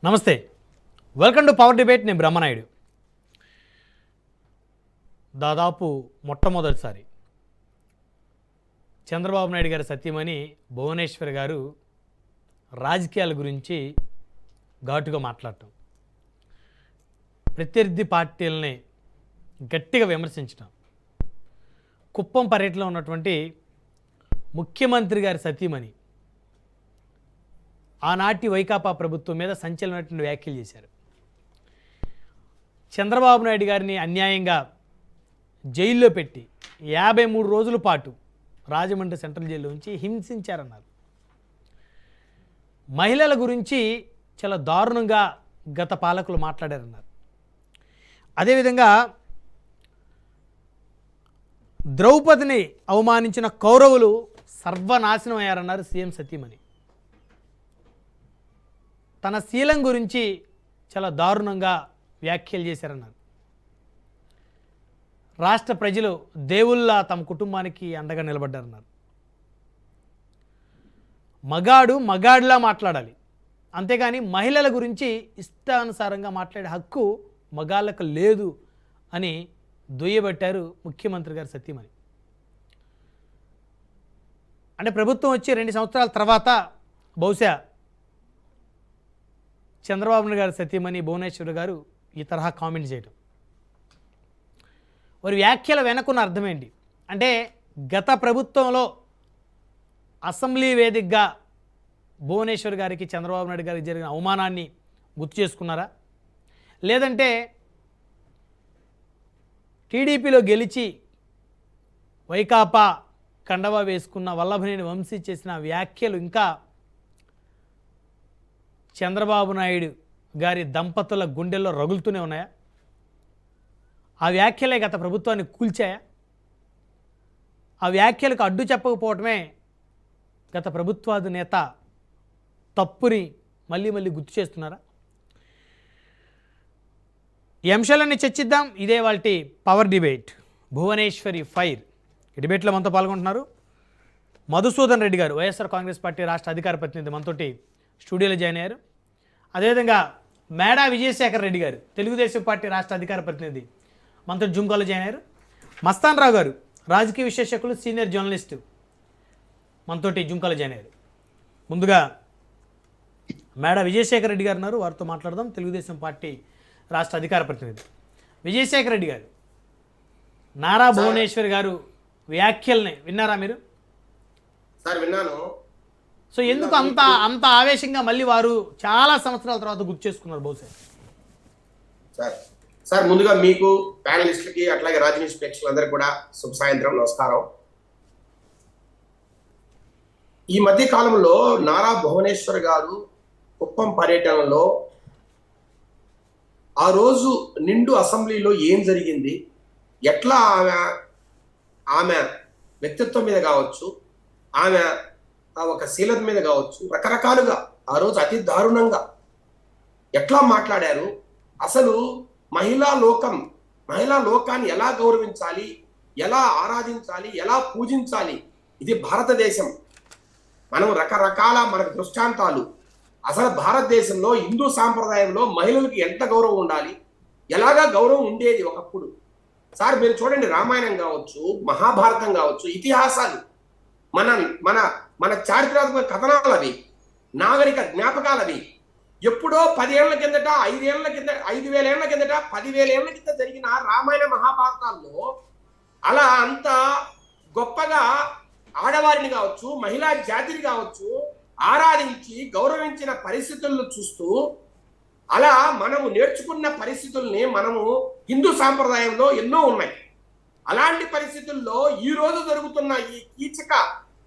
నమస్తే, welcome to power debate. నేను బ్రహ్మనాయుడు. దాదాపు మొట్టమొదటిసారి చంద్రబాబు నాయుడు గారి సతీమణి భువనేశ్వర్ గారు రాజకీయాల గురించి ఘాటుగా మాట్లాడటం, ప్రత్యర్థి పార్టీలని గట్టిగా విమర్శించడం, కుప్పం పర్యటనలో ఉన్నటువంటి ముఖ్యమంత్రి గారి సతీమణి ఆనాటి వైకాపా ప్రభుత్వం మీద సంచలనటువంటి వ్యాఖ్యలు చేశారు. చంద్రబాబు నాయుడు గారిని అన్యాయంగా జైల్లో పెట్టి 53 రోజుల పాటు రాజమండ్రి సెంట్రల్ జైల్లో ఉంచి హింసించారన్నారు. మహిళల గురించి చాలా దారుణంగా గత పాలకులు మాట్లాడారన్నారు. అదేవిధంగా ద్రౌపదిని అవమానించిన కౌరవులు సర్వనాశనం అయ్యారన్నారు సీఎం సతీమణి. తన శీలం గురించి చాలా దారుణంగా వ్యాఖ్యలు చేశారన్నారు. రాష్ట్ర ప్రజలు దేవుళ్ళ తమ కుటుంబానికి అండగా నిలబడ్డారన్నారు. మగాడిలా మాట్లాడాలి, అంతేగాని మహిళల గురించి ఇష్టానుసారంగా మాట్లాడే హక్కు మగాళ్ళకు లేదు అని దుయ్యబట్టారు ముఖ్యమంత్రి గారు సతీమణి. అంటే ప్రభుత్వం వచ్చి 2 సంవత్సరాల తర్వాత బహుశా చంద్రబాబు నాయుడు గారు సతీమణి భువనేశ్వర్ గారు ఈ తరహా కామెంట్ చేయడం, వారి వ్యాఖ్యల వెనకున్న అర్థం ఏంటి అంటే, గత ప్రభుత్వంలో అసెంబ్లీ వేదికగా భువనేశ్వర్ గారికి చంద్రబాబు నాయుడు గారికి జరిగిన అవమానాన్ని గుర్తు చేసుకున్నారా, లేదంటే టీడీపీలో గెలిచి వైకాపా కండవా వేసుకున్న వల్లభనేని వంశీ చేసిన వ్యాఖ్యలు ఇంకా చంద్రబాబు నాయుడు గారి దంపతుల గుండెల్లో రగులుతూనే ఉన్నాయా? ఆ వ్యాఖ్యలే గత ప్రభుత్వాన్ని కూల్చాయా? ఆ వ్యాఖ్యలకు అడ్డు చెప్పకపోవటమే గత ప్రభుత్వాధినేత తప్పుని మళ్ళీ గుర్తు చేస్తున్నారా? ఈ అంశాలన్నీ చర్చిద్దాం. ఇదే వాళ్ళ పవర్ డిబేట్. భువనేశ్వరి ఫైర్. ఈ డిబేట్లో మనతో పాల్గొంటున్నారు మధుసూదన్ రెడ్డి గారు, వైఎస్ఆర్ కాంగ్రెస్ పార్టీ రాష్ట్ర అధికార ప్రతినిధి, మనతోటి స్టూడియోలో జాయిన్ అయ్యారు. అదేవిధంగా మేడా విజయశేఖర్ రెడ్డి గారు, తెలుగుదేశం పార్టీ రాష్ట్ర అధికార ప్రతినిధి, మనతో జూమ్ కాల్లో జాయిన్ అయ్యారు. మస్తాన్ రావు గారు, రాజకీయ విశ్లేషకులు, సీనియర్ జర్నలిస్టు, మనతోటి జూమ్ కాల్లో జాయిన్ అయ్యారు. ముందుగా మేడా విజయశేఖర్ రెడ్డి గారు ఉన్నారు, వారితో మాట్లాడదాం. తెలుగుదేశం పార్టీ రాష్ట్ర అధికార ప్రతినిధి విజయశేఖర్ రెడ్డి గారు, నారా భువనేశ్వర్ గారు వ్యాఖ్యల్ని విన్నారా మీరు? సార్ విన్నాను. సో ఎందుకు అంత ఆవేశంగా మళ్ళీ వారు చాలా సంవత్సరాల తర్వాత గుర్తు చేసుకున్నారు బహుశా? సార్ ముందుగా మీకు, ప్యానలిస్టులకి, అట్లాగే రాజనీతి ప్రేక్షకులందరికీ కూడా శుభ సాయంత్రం, నమస్కారం. ఈ మధ్య కాలంలో నారా భువనేశ్వర్ గారు కుప్పం పర్యటనలో ఆ రోజు నిండు అసెంబ్లీలో ఏం జరిగింది, ఎట్లా ఆమె వ్యక్తిత్వం మీద కావచ్చు, ఆమె ఒక శీలత మీద కావచ్చు, రకరకాలుగా ఆ రోజు అతి దారుణంగా ఎట్లా మాట్లాడారు, అసలు మహిళా లోకాన్ని ఎలా గౌరవించాలి, ఎలా ఆరాధించాలి, ఎలా పూజించాలి, ఇది భారతదేశం. మనం రకరకాల మనకు దృష్టాంతాలు, అసలు భారతదేశంలో హిందూ సాంప్రదాయంలో మహిళలకు ఎంత గౌరవం ఉండాలి, ఎలాగా గౌరవం ఉండేది ఒకప్పుడు. సార్ మీరు చూడండి, రామాయణం కావచ్చు, మహాభారతం కావచ్చు, ఇతిహాసాలు, మన మన మన చారిత్రాత్మక కథనాలు అవి, నాగరిక జ్ఞాపకాలు అవి. ఎప్పుడో 10 ఏళ్ల కిందట, 5,000 ఏళ్ల కిందట, 10,000 ఏళ్ల కింద జరిగిన రామాయణ మహాభారతాల్లో అలా అంత గొప్పగా ఆడవారిని కావచ్చు, మహిళా జాతిని కావచ్చు ఆరాధించి గౌరవించిన పరిస్థితులను చూస్తూ, అలా మనము నేర్చుకున్న పరిస్థితుల్ని మనము హిందూ సాంప్రదాయంలో ఎన్నో ఉన్నాయి. అలాంటి పరిస్థితుల్లో ఈ రోజు జరుగుతున్న ఈ కీచక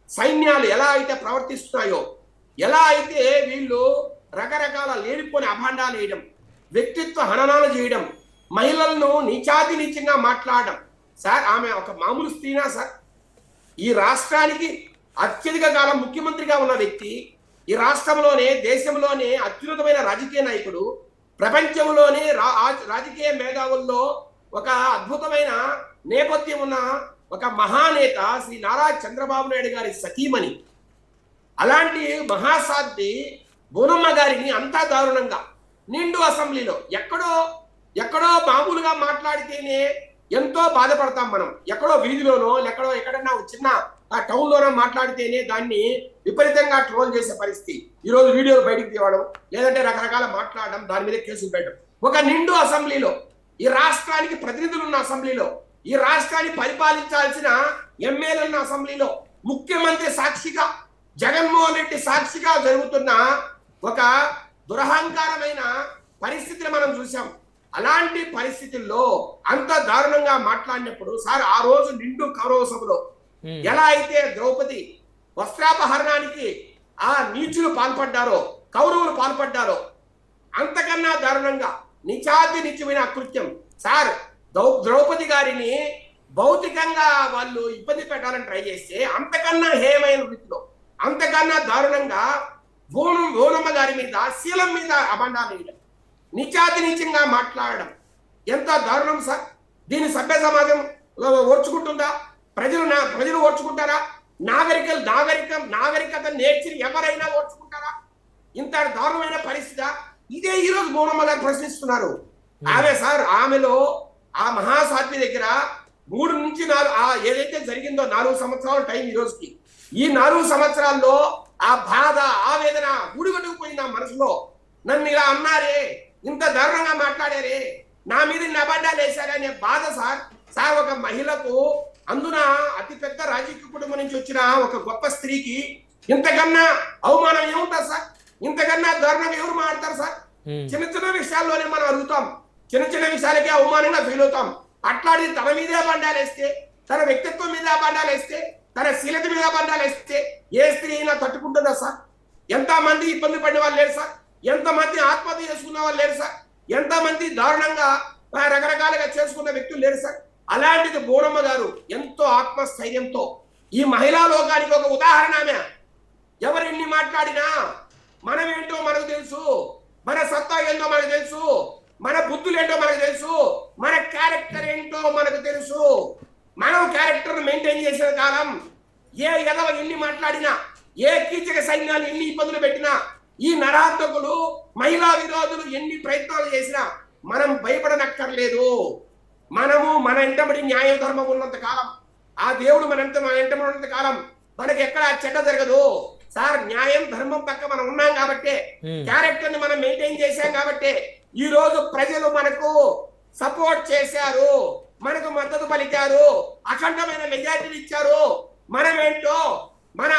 సైన్యాలు ఎలా అయితే ప్రవర్తిస్తున్నాయో, ఎలా అయితే వీళ్ళు రకరకాల లేనిపోని అభాండాలు వేయడం, వ్యక్తిత్వ హననాలు చేయడం, మహిళలను నీచంగా మాట్లాడడం. సార్ ఆమె ఒక మామూలు స్త్రీనా సార్? ఈ రాష్ట్రానికి అత్యధిక కాలం ముఖ్యమంత్రిగా ఉన్న వ్యక్తి, ఈ రాష్ట్రంలోనే దేశంలోనే అత్యున్నతమైన రాజకీయ నాయకుడు, ప్రపంచంలోనే రాజకీయ మేధావుల్లో ఒక అద్భుతమైన నేపథ్యం ఉన్న ఒక మహానేత శ్రీ నారా చంద్రబాబు నాయుడు గారి సతీమణి, అలాంటి మహాసాధ్వి బోనమ్మ గారిని అంతా దారుణంగా నిండు అసెంబ్లీలో ఎక్కడో మామూలుగా మాట్లాడితేనే ఎంతో బాధపడతాం మనం. ఎక్కడో వీధిలోనో ఎక్కడన్నా చిన్న టౌన్ లోనో మాట్లాడితేనే దాన్ని విపరీతంగా ట్రోల్ చేసే పరిస్థితి. ఈ రోజు వీడియోలు బయటికి తీయడం, లేదంటే రకరకాల మాట్లాడడం, దాని మీద కేసులు పెట్టడం. ఒక నిండు అసెంబ్లీలో, ఈ రాష్ట్రానికి ప్రతినిధులు ఉన్న అసెంబ్లీలో, ఈ రాష్ట్రాన్ని పరిపాలించాల్సిన ఎమ్మెల్యేలు ఉన్న అసెంబ్లీలో, ముఖ్యమంత్రి సాక్షిగా, జగన్మోహన్ రెడ్డి సాక్షిగా జరుగుతున్న ఒక దురహంకారమైన పరిస్థితిని మనం చూసాం. అలాంటి పరిస్థితుల్లో అంత దారుణంగా మాట్లాడినప్పుడు సార్, ఆ రోజు నిండు కౌరవ సభలో ఎలా అయితే ద్రౌపది వస్త్రాపహరణానికి ఆ నీచులు పాల్పడ్డారో, కౌరవులు పాల్పడ్డారో, అంతకన్నా దారుణంగా నిత్యమైన అకృత్యం సార్. ద్రౌపది గారిని భౌతికంగా వాళ్ళు ఇబ్బంది పెట్టాలని ట్రై చేస్తే, అంతకన్నా హేయమైన వృత్తిలో, అంతకన్నా దారుణంగా ఓనమ్మ గారి మీద, శీలం మీద అబండాలు వేయడం, నీచంగా మాట్లాడడం ఎంత దారుణం సార్. దీని సభ్య సమాజం ఓర్చుకుంటుందా? ప్రజలు ఓర్చుకుంటారా? నాగరికత నేర్చి ఎవరైనా ఓర్చుకుంటారా? ఇంత దారుణమైన పరిస్థితి. ఇదే ఈ రోజు ఓనమ్మ గారు ప్రశ్నిస్తున్నారు. ఆమెలో ఆ మహాసాధ్వి దగ్గర 3 నుంచి 4 ఏదైతే జరిగిందో 4 సంవత్సరాల టైం ఈ రోజుకి. ఈ 4 సంవత్సరాల్లో ఆ బాధ, ఆవేదన ఊడిగట్టుకుపోయింది ఆ మనసులో. నన్ను ఇలా అన్నారే, ఇంత దారుణంగా మాట్లాడారే, నా మీద అబద్ధాలు వేశారే అనే బాధ సార్. ఒక మహిళకు, అందున అతిపెద్ద రాజకీయ కుటుంబం నుంచి వచ్చిన ఒక గొప్ప స్త్రీకి ఇంతకన్నా అవమానం ఏముంటుంది సార్? ఇంతకన్నా దారుణంగా ఎవరు మాట్లాడతారు సార్? చిన్న విషయాల్లోనే మనం అడుగుతాం, చిన్న విషయాలకే అవమానంగా ఫీల్ అవుతాం. అట్లాంటి తన మీదే బండాలు వేస్తే, తన వ్యక్తిత్వం మీద బండాలు వేస్తే, తన శీలత మీద బండాలు వేస్తే ఏ స్త్రీ అయినా తట్టుకుంటుందా సార్? ఎంతమంది ఇబ్బంది పడిన వాళ్ళు లేరు సార్? ఎంతమంది ఆత్మహత్య చేసుకున్న వాళ్ళు లేరు సార్? ఎంతమంది దారుణంగా రకరకాలుగా చేసుకున్న వ్యక్తులు లేరు సార్? అలాంటిది బోనమ్మ గారు ఎంతో ఆత్మస్థైర్యంతో ఈ మహిళా లోకానికి ఒక ఉదాహరణ. ఆమె ఎవరెన్ని మాట్లాడినా మనమేంటో మనకు తెలుసు, మన సత్తా ఏంటో మనకు తెలుసు, మన బుద్ధులు ఏంటో మనకు తెలుసు, మన క్యారెక్టర్ ఏంటో మనకు తెలుసు. మనం క్యారెక్టర్ మెయింటైన్ చేసిన కాలం ఏ ఎదవ ఎన్ని మాట్లాడినా, ఏ కీచక సైన్యాలు ఎన్ని ఇబ్బందులు పెట్టినా, ఈ నరాధకులు, మహిళా విరోధులు ఎన్ని ప్రయత్నాలు చేసినా మనం భయపడనక్కర్లేదు. మనము మన ఎంటబడి న్యాయ ధర్మం ఉన్నంత కాలం, ఆ దేవుడు మన ఎంటబడి ఉన్నంత కాలం మనకి ఎక్కడ చెడ్డ జరగదు సార్. న్యాయం ధర్మం పక్క మనం ఉన్నాం కాబట్టి, క్యారెక్టర్ ని మనం మెయింటైన్ చేశాం కాబట్టి ఈ రోజు ప్రజలు మనకు సపోర్ట్ చేశారు, మనకు మద్దతు పలికారు, అఖండమైన మెజారిటీలు ఇచ్చారు. మనమేంటో, మన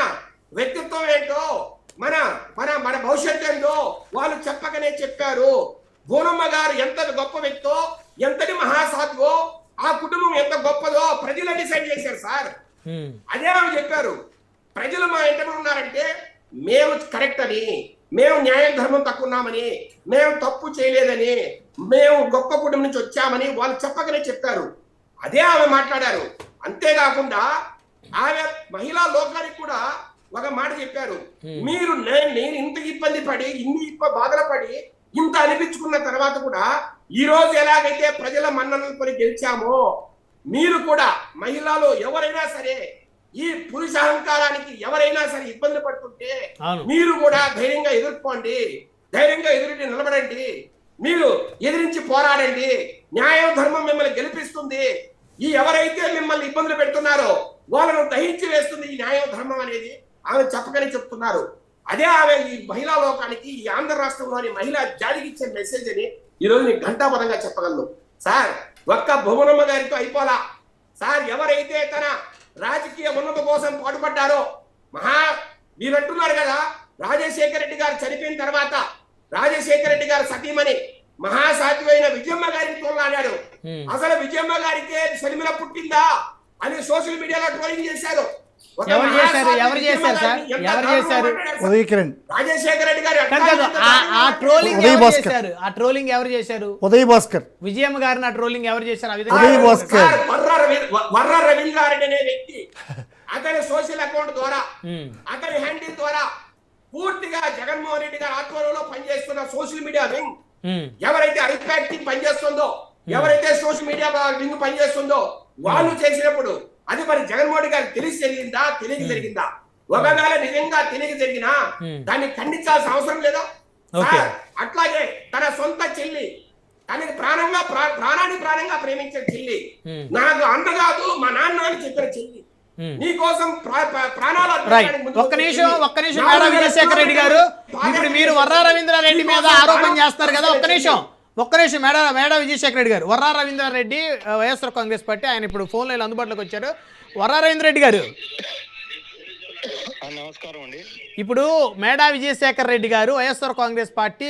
వ్యక్తిత్వం ఏంటో, మన మన మన భవిష్యత్తు ఏంటో వాళ్ళు చెప్పకనే చెప్పారు. బోనమ్మ గారు ఎంత గొప్ప వ్యక్తో, ఎంతటి మహాసాధ్వో, ఆ కుటుంబం ఎంత గొప్పదో ప్రజలు డిసైడ్ చేశారు సార్. అదే ఆమె చెప్పారు. ప్రజలు మా ఇంట ఉన్నారంటే మేము కరెక్ట్ అని, మేము న్యాయం ధర్మం తక్కున్నామని, మేము తప్పు చేయలేదని, మేము గొప్ప కుటుంబం నుంచి వచ్చామని వాళ్ళు చెప్పకనే చెప్పారు. అదే ఆమె మాట్లాడారు. అంతేకాకుండా ఆమె మహిళా లోకానికి కూడా ఒక మాట చెప్పారు. మీరు నేను ఇంత ఇబ్బంది పడి, ఇన్ని బాధలు పడి, ఇంత అనిపించుకున్న తర్వాత కూడా ఈ రోజు ఎలాగైతే ప్రజల మన్ననలు కొని గెలిచామో, మీరు కూడా మహిళలు ఎవరైనా సరే ఈ పురుష అహంకారానికి ఎవరైనా సరే ఇబ్బంది పడుతుంటే మీరు కూడా ధైర్యంగా ఎదుర్కోండి, ధైర్యంగా ఎదురు నిలబడండి, మీరు ఎదిరించి పోరాడండి. న్యాయం ధర్మం మిమ్మల్ని గెలిపిస్తుంది. ఈ ఎవరైతే మిమ్మల్ని ఇబ్బందులు పెడుతున్నారో వాళ్ళను దహించి వేస్తుంది ఈ న్యాయం ధర్మం అనేది ఆమె చెప్పకనే చెప్తున్నారు. అదే ఆమె ఈ మహిళా లోకానికి, ఈ ఆంధ్ర రాష్ట్రంలోని మహిళా జాతికి ఇచ్చే మెసేజ్ అని ఈ రోజు నీకు ఘంటాపదంగా చెప్పగలను సార్. ఒక్క భువనమ్మ గారితో అయిపోలా సార్. ఎవరైతే తన రాజకీయ ఉన్నత కోసం పాటుపడ్డారో, మీరు అంటున్నారు కదా, రాజశేఖర రెడ్డి గారు చనిపోయిన తర్వాత రాజశేఖర రెడ్డి గారు సతీమణి మహాసాధ్యమైన విజయమ్మ గారిని తోలాడాడు. అసలు విజయమ్మ గారికి షర్మిల పుట్టిందా అని సోషల్ మీడియాలో ట్రోలింగ్ చేశారు. ఎవరు చేశారు సార్? ఎవరు చేశారు? రాజశేఖర రెడ్డి గారు ఆ ట్రోలింగ్ ఎవరు చేశారు? ఆ ట్రోలింగ్ ఎవరు చేశారు? ఉదయ్ భాస్కర్. విజయమ్మ గారిని ఆ ట్రోలింగ్ ఎవరు చేశారు? వర్ర రవీంద్రారెడ్డి అనే వ్యక్తి అతని సోషల్ అకౌంట్ ద్వారా, అతని హ్యాండిల్ ద్వారా పూర్తిగా జగన్మోహన్ రెడ్డి గారి ఆధ్వర్యంలో పనిచేస్తున్న సోషల్ మీడియా వింగ్ ఎవరైతే అరిఫాక్టింగ్ పనిచేస్తుందో, ఎవరైతే సోషల్ మీడియా వింగ్ పనిచేస్తుందో వాళ్ళు చేసినప్పుడు అది మరి జగన్మోహన్ రెడ్డి గారికి తెలిసి జరిగిందా, తెలియక జరిగిందా? ఒకవేళ నిజంగా తెలియక జరిగినా దాన్ని ఖండించాల్సిన అవసరం లేదా? అట్లాగే తన సొంత చెల్లి, కానీ ప్రాణాన్ని ప్రాణంగా ప్రేమించే చెల్లి, నాకు అంత కాదు మా నాన్న అని చెప్పిన చెల్లి, నీకోసం ప్రాణాలు ఒక్క నిమిషం మేడా విజయశేఖర రెడ్డి గారు, ఇప్పుడు మీరు వర్రా రవీంద్రారెడ్డి మీద ఆరోపణ చేస్తారు కదా, ఒక్క నిమిషం మేడా విజయశేఖర రెడ్డి గారు, వర్రా రవీంద్రారెడ్డి వైఎస్ఆర్ కాంగ్రెస్ పార్టీ, ఆయన ఇప్పుడు ఫోన్ లైన్ అందుబాటులోకి వచ్చారు. వర్రా రవీంద్ర రెడ్డి గారు నమస్కారం అండి. ఇప్పుడు మేడా విజయశేఖర రెడ్డి గారు వైఎస్ఆర్ కాంగ్రెస్ పార్టీ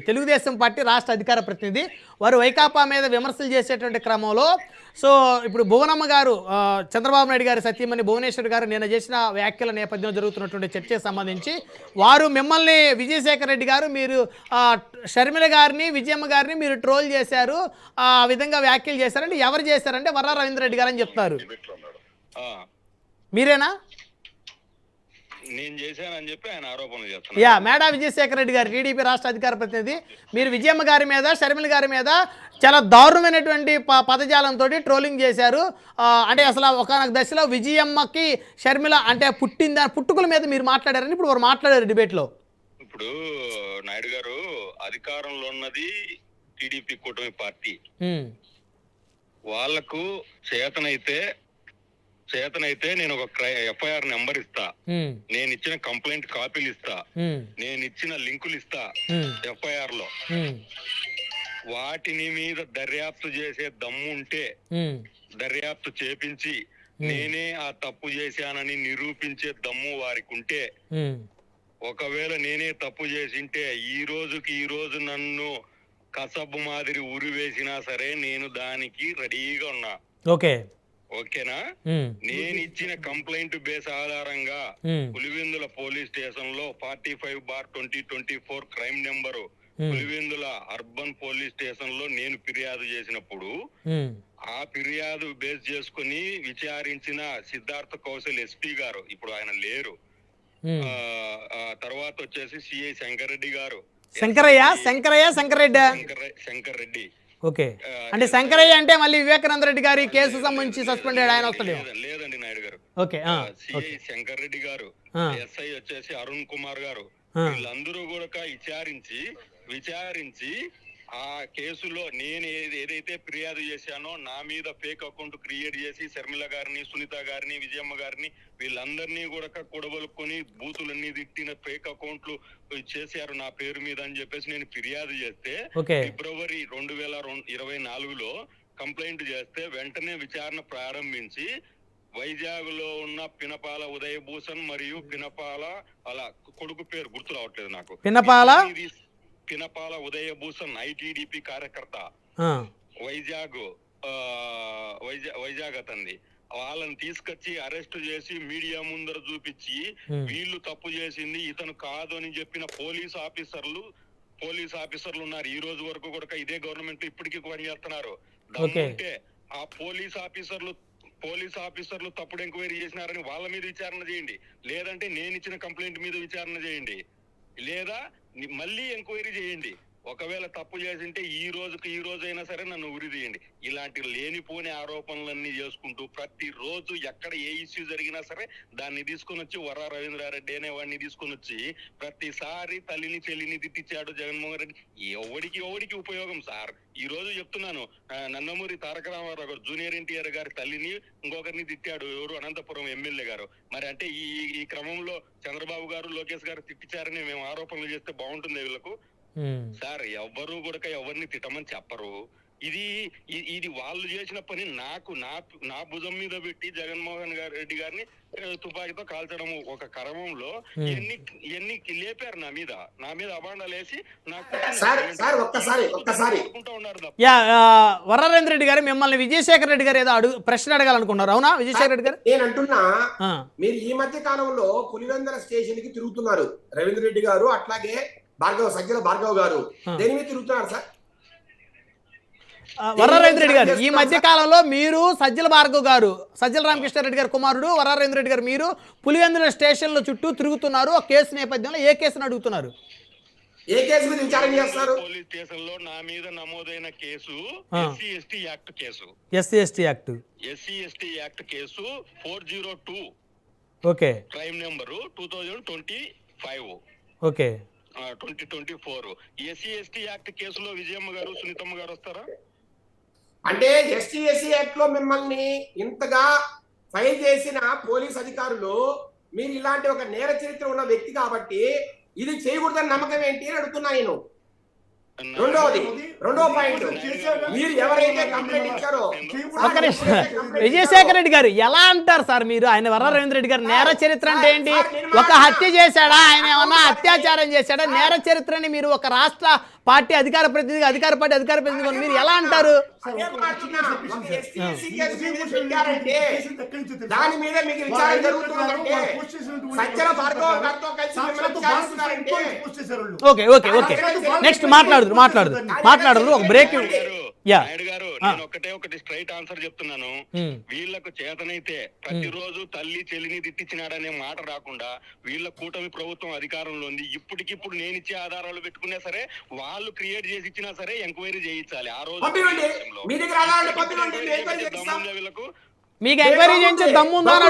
తెలుగుదేశం పార్టీ రాష్ట్ర అధికార ప్రతినిధి, వారు వైకాపా మీద విమర్శలు చేసేటువంటి క్రమంలో ఇప్పుడు భువనమ్మ గారు, చంద్రబాబు నాయుడు గారి సతీమణి భువనేశ్వర్ గారు నిన్న చేసిన వ్యాఖ్యల నేపథ్యంలో జరుగుతున్నటువంటి చర్చకు సంబంధించి వారు మిమ్మల్ని విజయశేఖర రెడ్డి గారు మీరు షర్మిల గారిని విజయమ్మ గారిని మీరు ట్రోల్ చేశారు, ఆ విధంగా వ్యాఖ్యలు చేశారంటే ఎవరు చేశారంటే వర్రా రవీంద్ర రెడ్డి గారు అని చెప్తారు. మీరేనా? నేను చేశానని చెప్పి ఆయన ఆరోపణలు చేస్తున్నారు. మేడా విజయశేఖర రెడ్డి గారు టీడీపీ రాష్ట్ర అధికార ప్రతినిధి, మీరు విజయమ్మ గారి మీద షర్మిల గారి మీద చాలా దారుణమైనటువంటి పదజాలంతో ట్రోలింగ్ చేశారు. అంటే అసలు ఒకనొక దశలో విజయమ్మకి షర్మిల అంటే పుట్టుకల మీద మీరు మాట్లాడారని ఇప్పుడు వారు మాట్లాడారు డిబేట్లో. ఇప్పుడు నాయుడు గారు అధికారంలో ఉన్నది టీడీపీ కూటమి పార్టీ, వాళ్లకు చేతనైతే నేను ఒక ఎఫ్ఐఆర్ నెంబర్ ఇస్తా, నేను ఇచ్చిన కంప్లైంట్ కాపీలు ఇస్తా, నేను ఇచ్చిన లింకులు ఇస్తా ఎఫ్ఐఆర్ లో, వాటిని మీద దర్యాప్తు చేసే దమ్ము ఉంటే దర్యాప్తు చేపించి నేనే ఆ తప్పు చేశానని నిరూపించే దమ్ము వారికి ఉంటే, ఒకవేళ నేనే తప్పు చేసింటే ఈ రోజు నన్ను కసబు మాదిరి ఉరి వేసినా సరే నేను దానికి రెడీగా ఉన్నా. ఓకేనా? నేను ఇచ్చిన కంప్లైంట్ బేస్ ఆధారంగా పులివెందుల పోలీస్ స్టేషన్ లో 45/2024 crime number Pulivendula urban police station లో నేను ఫిర్యాదు చేసినప్పుడు ఆ ఫిర్యాదు బేస్ చేసుకుని విచారించిన సిద్ధార్థ కౌశల్ ఎస్పీ గారు, ఇప్పుడు ఆయన లేరు, తర్వాత వచ్చేసి సిఐ శంకర్రెడ్డి గారు, శంకర్ రెడ్డి. ఓకే, అంటే శంకరయ్య అంటే మళ్ళీ వివేకానంద రెడ్డి గారి కేసు సంబంధించి సస్పెండ్ అయ్యాడు, ఆయన వస్తాడు. లేదండి నాయుడు గారు. ఓకే, సిఐ శంకర్ రెడ్డి గారు, ఎస్ఐ వచ్చేసి అరుణ్ కుమార్ గారు, వీళ్ళందరూ కూడా విచారించి ఆ కేసులో నేను ఏదైతే ఫిర్యాదు చేశానో నా మీద ఫేక్ అకౌంట్ క్రియేట్ చేసి శర్మిల గారిని, సునీత గారిని, విజయమ్మ గారిని వీళ్ళందరినీ కూడా కూడబలుకొని బూతులన్నీ తిట్టిన ఫేక్ అకౌంట్లు చేశారు నా పేరు మీద అని చెప్పేసి నేను ఫిర్యాదు చేస్తే ఫిబ్రవరి 2024లో కంప్లైంట్ చేస్తే వెంటనే విచారణ ప్రారంభించి వైజాగ్ లో ఉన్న పినపాల ఉదయభూషణ్ మరియు పినపాల అలా కొడుకు పేరు గుర్తు రావట్లేదు నాకు, పినపాల ఉదయభూషణ్ ఐటీడీపీ కార్యకర్త, వైజాగ్ అతంది, వాళ్ళని తీసుకొచ్చి అరెస్ట్ చేసి మీడియా ముందర చూపించి వీళ్ళు తప్పు చేసింది ఇతను కాదు అని చెప్పిన పోలీస్ ఆఫీసర్లు ఉన్నారు. ఈ రోజు వరకు కూడా ఇదే గవర్నమెంట్ ఇప్పటికీ పనిచేస్తున్నారు. అంటే ఆ పోలీస్ ఆఫీసర్లు తప్పుడు ఎంక్వైరీ చేసినారని వాళ్ళ మీద విచారణ చేయండి, లేదంటే నేను ఇచ్చిన కంప్లైంట్ మీద విచారణ చేయండి, లేదా మళ్ళీ ఎంక్వైరీ చేయండి. ఒకవేళ తప్పు చేసింటే ఈ రోజైనా సరే నన్ను ఉరి తీయండి. ఇలాంటి లేనిపోని ఆరోపణలన్నీ చేసుకుంటూ ప్రతిరోజు ఎక్కడ ఏ ఇష్యూ జరిగినా సరే దాన్ని తీసుకొని వచ్చి వర్రా రవీంద్రారెడ్డి అనే వాడిని తీసుకొని వచ్చి ప్రతిసారి తల్లిని చెల్లిని తిట్టించాడు జగన్మోహన్ రెడ్డి. ఎవడికి ఉపయోగం సార్? ఈ రోజు చెప్తున్నాను, నందమూరి తారక రామారావు గారు జూనియర్ ఎన్టీఆర్ గారి తల్లిని ఇంకొకరిని తిట్టాడు, ఎవరు అనంతపురం ఎమ్మెల్యే గారు. మరి అంటే ఈ క్రమంలో చంద్రబాబు గారు, లోకేష్ గారు తిట్టించారని మేము ఆరోపణలు చేస్తే బాగుంటుంది వీళ్ళకు? సార్ ఎవ్వరు కూడా ఎవరిని తిట్టమని చెప్పరు. ఇది వాళ్ళు చేసిన పని నా భుజం మీద పెట్టి జగన్మోహన్ రెడ్డి గారిని తుపాకీతో కాల్చడం ఒక క్రమంలో ఎన్ని లేపారు నా మీద అబాండాలు వేసి వరరేంద్ర రెడ్డి గారు మిమ్మల్ని విజయశేఖర రెడ్డి గారు ఏదో ప్రశ్న అడగాలనుకున్నారు, అవునా? విజయశేఖర రెడ్డి గారు నేను అంటున్నా, మీరు ఈ మధ్య కాలంలో పులివెందుల స్టేషన్ కి తిరుగుతున్నారు, రవీంద్ర రెడ్డి గారు అట్లాగే సజ్జల భార్గవ్ గారు, దేని మీద తిరుగుతున్నారు సార్? వరరేంద్ర రెడ్డి గారు ఈ మధ్య కాలంలో మీరు సజ్జల భార్గవ్ గారు, సజ్జల రామకృష్ణారెడ్డి గారు కుమారుడు వరరేంద్ర రెడ్డి గారు, మీరు పులివెందుల స్టేషన్ల చుట్టూ తిరుగుతున్నారు. ఆ కేసు నేపథ్యంలో ఏ కేసును అడుగుతున్నారు? ఏ కేసు మీద విచారణ చేస్తారు? పోలీస్ స్టేషన్ లో నా మీద నమోదైన case SC act case 402 okay, crime number 2025. Okay, 2024 SC/ST act కేసులో విజయమ్మ గారు సునీతమ్మ గారు వస్తారా? అంటే SC/ST యాక్ట్ లో మిమ్మల్ని ఇంతగా ఫైల్ చేసిన పోలీస్ అధికారులు మీరు ఇలాంటి ఒక నేర చరిత్ర ఉన్న వ్యక్తి కాబట్టి ఇది చేయకూడదని నమ్మకం ఏంటి అని అడుగుతున్నా నేను. రెండో పాయింట్, మీరు ఎవరైతే కంప్లైంట్ ఇచ్చారో విజయశేఖర రెడ్డి గారు ఎలా అంటారు సార్ మీరు? ఆయన వర్ర రవీంద్ర రెడ్డి గారు నేర చరిత్ర అంటే ఏంటి? ఒక హత్య చేశాడా, ఆయన ఏమన్నా అత్యాచారం చేశాడా? నేర చరిత్రని మీరు ఒక రాష్ట్ర పార్టీ అధికార ప్రతినిధి మీరు ఎలా అంటారు? దాని మీద మీకు విచారణ జరుగుతుందంటే సజ్జల భార్గవ గారితో కలిసి ఓకే ఓకే ఓకే నెక్స్ట్ మాట్లాడదు ఒక బ్రేక్. నాయుడు గారు నేను ఒకటి స్ట్రైట్ ఆన్సర్ చెప్తున్నాను. వీళ్లకు చేతనైతే ప్రతిరోజు తల్లి చెల్లిని తిట్టించినాడనే మాట రాకుండా వీళ్ళ కూటమి ప్రభుత్వం అధికారంలో ఉంది. ఇప్పటికిప్పుడు నేను ఇచ్చే ఆధారాలు పెట్టుకున్నా సరే, వాళ్ళు క్రియేట్ చేసి ఇచ్చినా సరే ఎంక్వైరీ చేయించాలి. ఆ రోజు వీళ్ళకు మీకు ఎంక్వైరీ చేయించే దమ్ముందా అని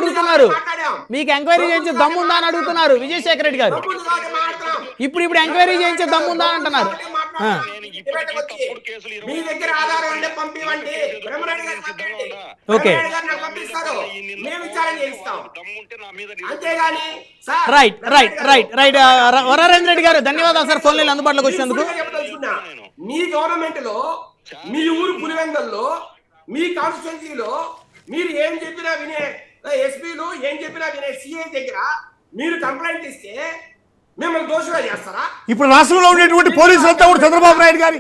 అడుగుతున్నారు. విజయశేఖర రెడ్డి గారు ఇప్పుడు ఎంక్వైరీ చేయించే దమ్ముందా అని అంటున్నారు. ఓకే రైట్ వరరేంద్ర రెడ్డి గారు ధన్యవాదాలు సార్ ఫోన్ లైన్ అందుబాటులోకి వచ్చినందుకు. మీ గవర్నమెంట్ లో, మీ ఊరు పులివెందల్లో, మీ కాన్స్టిట్యున్సీలో మీరు ఏం చెప్పినా వినే ఎస్పీలు ఏం చెప్పినా వినే సిఐ దగ్గర మీరు కంప్లైంట్ ఇస్తే మిమ్మల్ని దోషులుగా చేస్తారా? ఇప్పుడు రాష్ట్రంలో ఉండేటువంటి పోలీసులంతా కూడా చంద్రబాబు నాయుడు గారు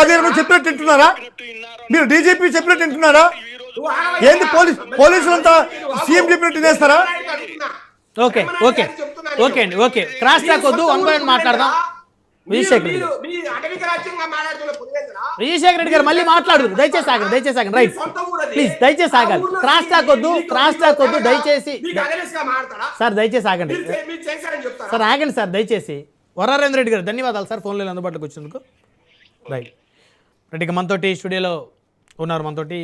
అదే చెప్పినట్టు వింటున్నారా? మీరు డీజీపీ చెప్పినట్టు వింటున్నారా? ఏంది పోలీసులంతా సీఎం చెప్పినట్టు వినేస్తారా? ఓకే ఓకే ఓకే అండి ఓకే క్రాస్ టాక్ వద్దు, 1 by 1 మాట్లాడదాం. విజయశేఖర రెడ్డి గారు మళ్ళీ మాట్లాడు, దయచేసి ఆగండి రైట్ ప్లీజ్, దయచేసి ఆగండి. క్రాస్ టాక్ వద్దు దయచేసి సార్, దయచేసి ఆగండి సార్, ఆగండి సార్ దయచేసి. వరరేంద్ర రెడ్డి గారు ధన్యవాదాలు సార్ ఫోన్ లైన్ అందుబాటులోకి వచ్చినందుకు. రైట్ ఇక మనతోటి స్టూడియోలో ఉన్నారు, మనతోటి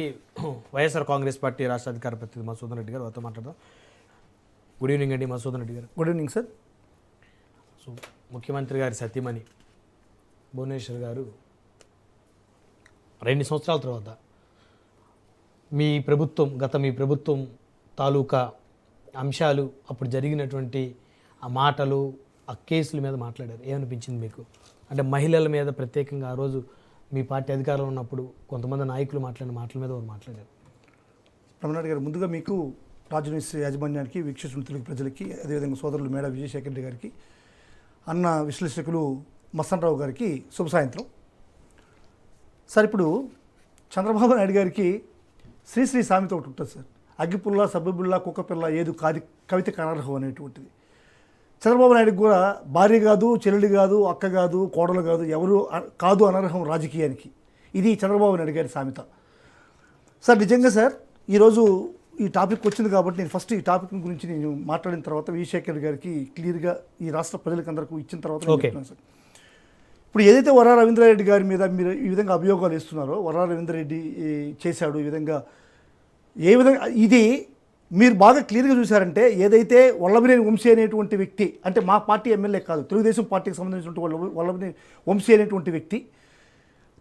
వైఎస్ఆర్ కాంగ్రెస్ పార్టీ రాష్ట్ర అధికార ప్రతినిధి మధుసూదన్ రెడ్డి గారు, వారితో మాట్లాడదాం. గుడ్ ఈవినింగ్ అండి మధుసూదన్ రెడ్డి గారు. Good evening sir. సో ముఖ్యమంత్రి గారి సతీమణి భువనేశ్వర్ గారు 2 సంవత్సరాల తర్వాత మీ ప్రభుత్వం తాలూకా అంశాలు, అప్పుడు జరిగినటువంటి ఆ మాటలు, ఆ కేసుల మీద మాట్లాడారు. ఏమనిపించింది మీకు? అంటే మహిళల మీద ప్రత్యేకంగా ఆ రోజు మీ పార్టీ అధికారంలో ఉన్నప్పుడు కొంతమంది నాయకులు మాట్లాడిన మాటల మీద వారు మాట్లాడారు. రమణారెడ్డి గారు, ముందుగా మీకు రాజనీస్ యాజమాన్యానికి, వీక్షిస్తున్న తెలుగు ప్రజలకి, అదేవిధంగా సోదరులు మేడా విజయశేఖర రెడ్డి గారికి, అన్న విశ్లేషకులు మస్తన్రావు గారికి శుభ సాయంత్రం. సార్, ఇప్పుడు చంద్రబాబు నాయుడు గారికి శ్రీశ్రీ సామెత ఒకటి ఉంటుంది సార్, అగ్గిపుల్ల సబ్బుబుల్ల కుక్కపిల్ల ఏదు కవితకు అనర్హం అనేటువంటిది. చంద్రబాబు నాయుడుకి కూడా భార్య కాదు, చెల్లెలు కాదు, అక్క కాదు, కోడలు కాదు, ఎవరు కాదు అనర్హం రాజకీయానికి. ఇది చంద్రబాబు నాయుడు గారి సామెత. సార్, నిజంగా సార్ ఈరోజు ఈ టాపిక్ వచ్చింది కాబట్టి నేను ఫస్ట్ ఈ టాపిక్ గురించి నేను మాట్లాడిన తర్వాత విజయశేఖర్ గారికి క్లియర్గా ఈ రాష్ట్ర ప్రజలకు అందరికీ ఇచ్చిన తర్వాత చెప్తున్నాను సార్. ఇప్పుడు ఏదైతే వరా రవీంద్రారెడ్డి గారి మీద మీరు ఈ విధంగా అభియోగాలు ఇస్తున్నారో, వరా రవీంద్రారెడ్డి చేశాడు ఈ విధంగా, ఏ విధంగా ఇది మీరు బాగా క్లియర్గా చూశారంటే, ఏదైతే వల్లభనేని వంశీ అనేటువంటి వ్యక్తి, అంటే మా పార్టీ ఎమ్మెల్యే కాదు, తెలుగుదేశం పార్టీకి సంబంధించినటువంటి వల్లభనేని వంశీ అనేటువంటి వ్యక్తి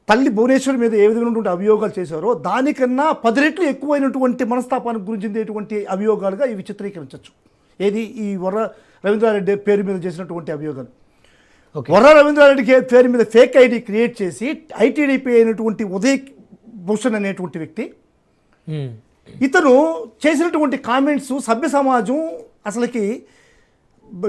తల్లి భువనేశ్వరి మీద ఏ విధమైనటువంటి అభియోగాలు చేశారో దానికన్నా 10 రెట్లు ఎక్కువైనటువంటి మనస్తాపానికి గురించినటువంటి అభియోగాలుగా ఇవి చిత్రీకరించవచ్చు. ఏది ఈ వర్ర రవీంద్రారెడ్డి పేరు మీద చేసినటువంటి అభియోగాలు. వర్ర రవీంద్రారెడ్డి పేరు మీద ఫేక్ ఐడి క్రియేట్ చేసి ఐటీడీపీ అయినటువంటి ఉదయ్ భూషణ్ అనేటువంటి వ్యక్తి, ఇతను చేసినటువంటి కామెంట్స్ సభ్య సమాజం అసలుకి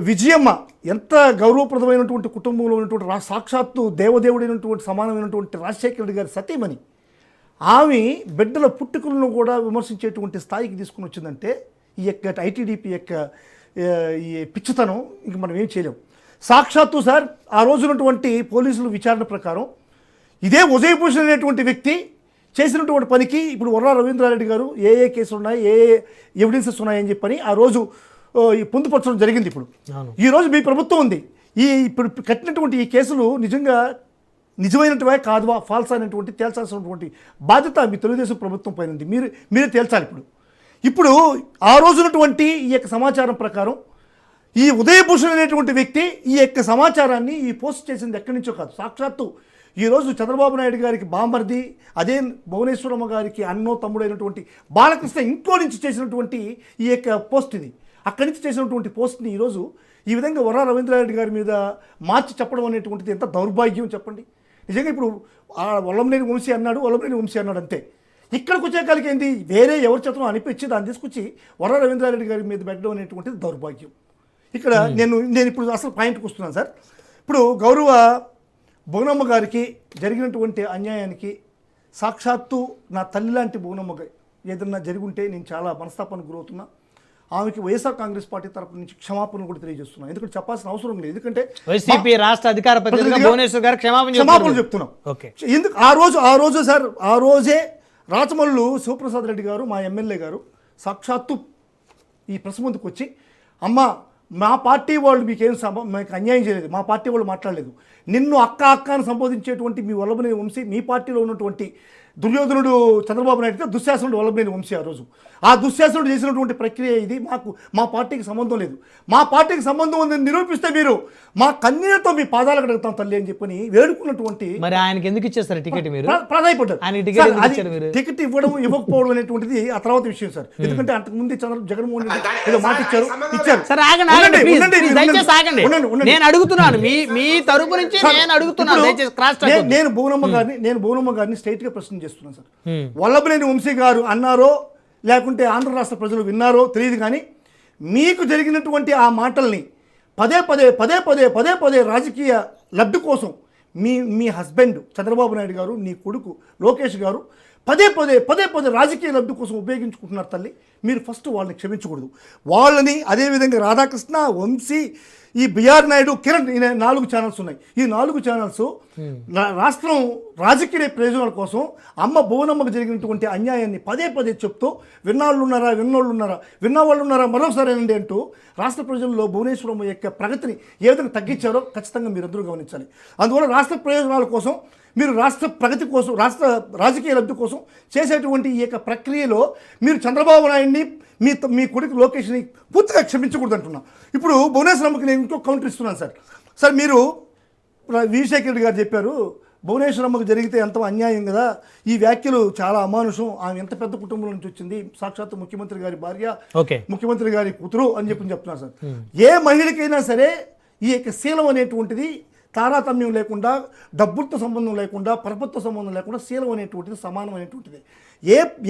విజయమ్మ ఎంత గౌరవప్రదమైనటువంటి కుటుంబంలో ఉన్నటువంటి సాక్షాత్తు దేవదేవుడైనటువంటి సమానమైనటువంటి రాజశేఖర రెడ్డి గారి సతీమణి, ఆమె బిడ్డల పుట్టుకలను కూడా విమర్శించేటువంటి స్థాయికి తీసుకుని వచ్చిందంటే ఈ యొక్క ఐటీడీపీ యొక్క ఈ పిచ్చితనం ఇంక మనం ఏం చేయలేం. సాక్షాత్తు సార్ ఆ రోజునటువంటి పోలీసుల విచారణ ప్రకారం ఇదే ఉదయ్ భూషణ్ అనేటువంటి వ్యక్తి చేసినటువంటి పనికి ఇప్పుడు వర్ర రవీంద్రారెడ్డి గారు ఏ కేసులు ఉన్నాయి, ఏ ఎవిడెన్సెస్ ఉన్నాయని చెప్పని ఆ రోజు పొందుపరచడం జరిగింది. ఇప్పుడు ఈరోజు మీ ప్రభుత్వం ఉంది, ఇప్పుడు కట్టినటువంటి ఈ కేసులు నిజంగా నిజమైనటివా కాదువా ఫాల్స్ అనేటువంటి తేల్చాల్సినటువంటి బాధ్యత మీ తెలుగుదేశం ప్రభుత్వం పైన ఉంది. మీరే తేల్చాలి. ఇప్పుడు ఆ రోజునటువంటి ఈ యొక్క సమాచారం ప్రకారం ఈ ఉదయభూషణ్ అనేటువంటి వ్యక్తి ఈ యొక్క సమాచారాన్ని ఈ పోస్ట్ చేసింది ఎక్కడి నుంచో కాదు, సాక్షాత్తు ఈరోజు చంద్రబాబు నాయుడు గారికి బామర్ది, అదే భువనేశ్వరమ్మ గారికి అన్నో తమ్ముడైనటువంటి బాలకృష్ణ ఇంట్లో నుంచి చేసినటువంటి ఈ యొక్క పోస్ట్ ఇది. అక్కడి నుంచి చేసినటువంటి పోస్ట్ని ఈరోజు ఈ విధంగా వరా రవీంద్రారెడ్డి గారి మీద మార్చి చెప్పడం అనేటువంటిది ఎంత దౌర్భాగ్యం చెప్పండి. నిజంగా ఇప్పుడు వల్లంనేని వంశీ అన్నాడు అంతే. ఇక్కడికి వచ్చే కలిగి ఏంది, వేరే ఎవరి చేతనో అనిపించి దాన్ని తీసుకొచ్చి వరా రవీంద్రారెడ్డి గారి మీద పెట్టడం అనేటువంటిది దౌర్భాగ్యం. ఇక్కడ నేను ఇప్పుడు అసలు పాయింట్కి వస్తున్నాను సార్. ఇప్పుడు గౌరవ భువనమ్మ గారికి జరిగినటువంటి అన్యాయానికి సాక్షాత్తు నా తల్లి లాంటి భువనమ్మ ఏదన్నా జరిగి ఉంటే నేను చాలా మనస్తాపానికి గురవుతున్నా. ఆమెకి వైఎస్ఆర్ కాంగ్రెస్ పార్టీ తరపు నుంచి క్షమాపణ కూడా తెలియజేస్తున్నాం. ఎందుకంటే చెప్పాల్సిన అవసరం లేదు, ఎందుకంటే వైసీపీ రాష్ట్ర అధికార ప్రతినిధిగా భువనేశ్వర్ గారు క్షమాపణ చెప్తున్నాం. ఎందుకు ఆ రోజు సార్, ఆ రోజే రాచమల్లు శివప్రసాద్ రెడ్డి గారు మా ఎమ్మెల్యే గారు సాక్షాత్తు ఈ ప్రెస్ ముందుకు వచ్చి, అమ్మ మా పార్టీ వాళ్ళు మీకు అన్యాయం చేయలేదు, మా పార్టీ వాళ్ళు మాట్లాడలేదు, నిన్ను అక్క అని సంబోధించేటువంటి మీ వల్లభనేని వంశీ, మీ పార్టీలో ఉన్నటువంటి దుర్యోధనుడు చంద్రబాబు నాయుడు, దుశ్శాసనుడు వల్లభనేని వంశీ. ఆ రోజు ఆ దుశ్శాసనుడు చేసినటువంటి ప్రక్రియ ఇది. మా పార్టీకి సంబంధం లేదు, మా పార్టీకి సంబంధం ఉందని నిరూపిస్తే మీరు మా కన్నీళ్లతో మీ పాదాలకు అడుగుతాం తల్లి అని చెప్పని వేడుకున్నటువంటి. మరి ఆయనకి ఎందుకు ఇచ్చేస్తారు టికెట్? మీరు ప్రాధాయపడ్డారు. టికెట్ ఇవ్వడం ఇవ్వకపోవడం అనేటువంటిది ఆ తర్వాత విషయం సార్. ఎందుకంటే అంతకుముందు జగన్మోహన్ రెడ్డి ఏదో మాట ఇచ్చారు. నేను అడుగుతున్నాను, మీ తరపు నుంచి నేను అడుగుతున్నాను. నేను భువనమ్మ గారిని స్ట్రైట్ గా ప్రశ్న చేస్తున్నాను సార్. వల్లభనేని వంశీ గారు అన్నారో లేకుంటే ఆంధ్ర రాష్ట్ర ప్రజలు విన్నారో తెలియదు, కానీ మీకు జరిగినటువంటి ఆ మాటల్ని పదే పదే రాజకీయ లబ్ధి కోసం మీ హస్బెండ్ చంద్రబాబు నాయుడు గారు, నీ కొడుకు లోకేష్ గారు పదే పదే రాజకీయ లబ్ధి కోసం ఉపయోగించుకుంటున్నారు తల్లి. మీరు ఫస్ట్ వాళ్ళని క్షమించకూడదు. వాళ్ళని అదేవిధంగా రాధాకృష్ణ, వంశీ, ఈ బిఆర్ నాయుడు, కిరణ్, ఈ 4 ఛానల్స్ ఉన్నాయి. ఈ 4 ఛానల్స్ రాష్ట్రం రాజకీయ ప్రయోజనాల కోసం అమ్మ భువనమ్మకు జరిగినటువంటి అన్యాయాన్ని పదే చెప్తూ విన్నవాళ్ళు ఉన్నారా మరొకసారి ఏనండి అంటూ రాష్ట్ర ప్రజల్లో భువనేశ్వరమ్మ యొక్క ప్రగతిని ఏ విధంగా తగ్గించారో ఖచ్చితంగా మీరందరూ గమనించాలి. అందువల్ల రాష్ట్ర ప్రయోజనాల కోసం, మీరు రాష్ట్ర ప్రగతి కోసం, రాష్ట్ర రాజకీయ లబ్ధి కోసం చేసేటువంటి ఈ యొక్క ప్రక్రియలో మీరు చంద్రబాబు నాయుడిని, మీ కొడుకు లోకేష్ని పూర్తిగా క్షమించకూడదు అంటున్నా. ఇప్పుడు భువనేశ్వరమ్మకి నేను ఇంకో కౌంటర్ ఇస్తున్నాను సార్. మీరు విజయశేఖర్ రెడ్డి గారు చెప్పారు భువనేశ్వరమ్మకు జరిగితే ఎంత అన్యాయం కదా, ఈ వ్యాఖ్యలు చాలా అమానుషం, ఆమె ఎంత పెద్ద కుటుంబం నుంచి వచ్చింది, సాక్షాత్తు ముఖ్యమంత్రి గారి భార్య, ముఖ్యమంత్రి గారి కూతురు అని చెప్తున్నారు సార్. ఏ మహిళకైనా సరే ఈ యొక్క శీలం అనేటువంటిది తారతమ్యం లేకుండా, డబ్బులతో సంబంధం లేకుండా, పరపతితో సంబంధం లేకుండా శీలం అనేటువంటిది సమానం అనేటువంటిది.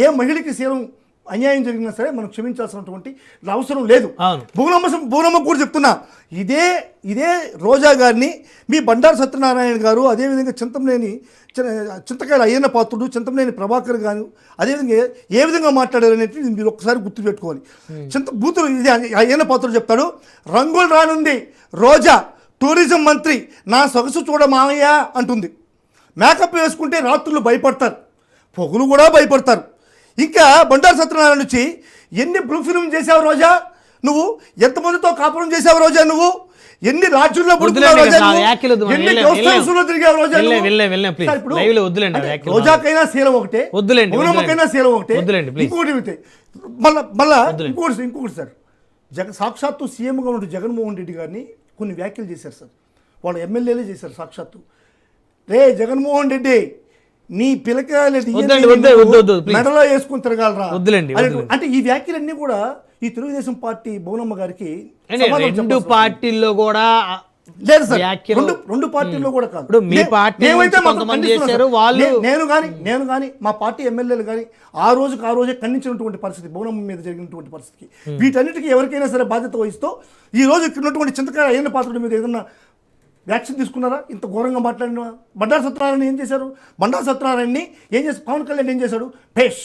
ఏ మహిళకి శీలం అన్యాయం జరిగినా సరే మనం క్షమించాల్సినటువంటి అవసరం లేదు. భువనమ్మ కూడా చెప్తున్నా, ఇదే రోజా గారిని మీ బండారు సత్యనారాయణ గారు, అదేవిధంగా చింతకాయల అయ్యన్న పాత్రుడు, చింతమనేని ప్రభాకర్ గారు అదేవిధంగా ఏ విధంగా మాట్లాడారు అనేది మీరు ఒక్కసారి గుర్తుపెట్టుకోవాలి. బూతులు ఇది అయ్యన్న పాత్రుడు చెప్తాడు, రంగులు రానుంది రోజా, టూరిజం మంత్రి, నా సొగసు చూడ మామయ్య అంటుంది. మేకప్ వేసుకుంటే రాత్రులు భయపడతారు, పొగులు కూడా భయపడతారు. ఇంకా బండారు సత్యనారాయణ నుంచి ఎన్ని బ్లూ ఫిల్మ్ చేసావు రోజా, నువ్వు ఎంతమందితో కాపురం చేసావు రోజా, నువ్వు ఎన్ని రాజ్యాల్లో రోజాకైనా శీలం ఒకటే, భువనమ్మకైనా శీలం ఒకటే. ఇంకొకటి సార్, సాక్షాత్తు సీఎంగా ఉన్న జగన్మోహన్ రెడ్డి గారిని కొన్ని వ్యాఖ్యలు చేశారు సార్. వాళ్ళు ఎమ్మెల్యేలే చేశారు సాక్షాత్తు. రే జగన్మోహన్ రెడ్డి, నీ పిలకాయలు మెడలో వేసుకుని తిరగాలరా అంటే ఈ వ్యాఖ్యలన్నీ కూడా ఈ తెలుగుదేశం పార్టీ భువనమ్మ గారికి రెండు పార్టీల్లో కూడా లేదు సార్. రెండు పార్టీల్లో కూడా కాదు. నేను కానీ మా పార్టీ ఎమ్మెల్యేలు కానీ ఆ రోజే ఖండించినటువంటి పరిస్థితి, భువనమ్మ మీద జరిగినటువంటి పరిస్థితికి వీటన్నిటికీ ఎవరికైనా సరే బాధ్యత వహిస్తూ ఈ రోజు ఇక్కడ ఉన్నటువంటి చింతకాయ అయ్యన్న పాత్రుడి మీద ఏదన్నా వ్యాక్సిన్ తీసుకున్నారా? ఇంత ఘోరంగా మాట్లాడిన బండారు సత్యనారాయణ ఏం చేశారు? బండారు సత్యనారాయణని ఏం చేశారు? పవన్ కళ్యాణ్ ఏం చేశాడు? భేష్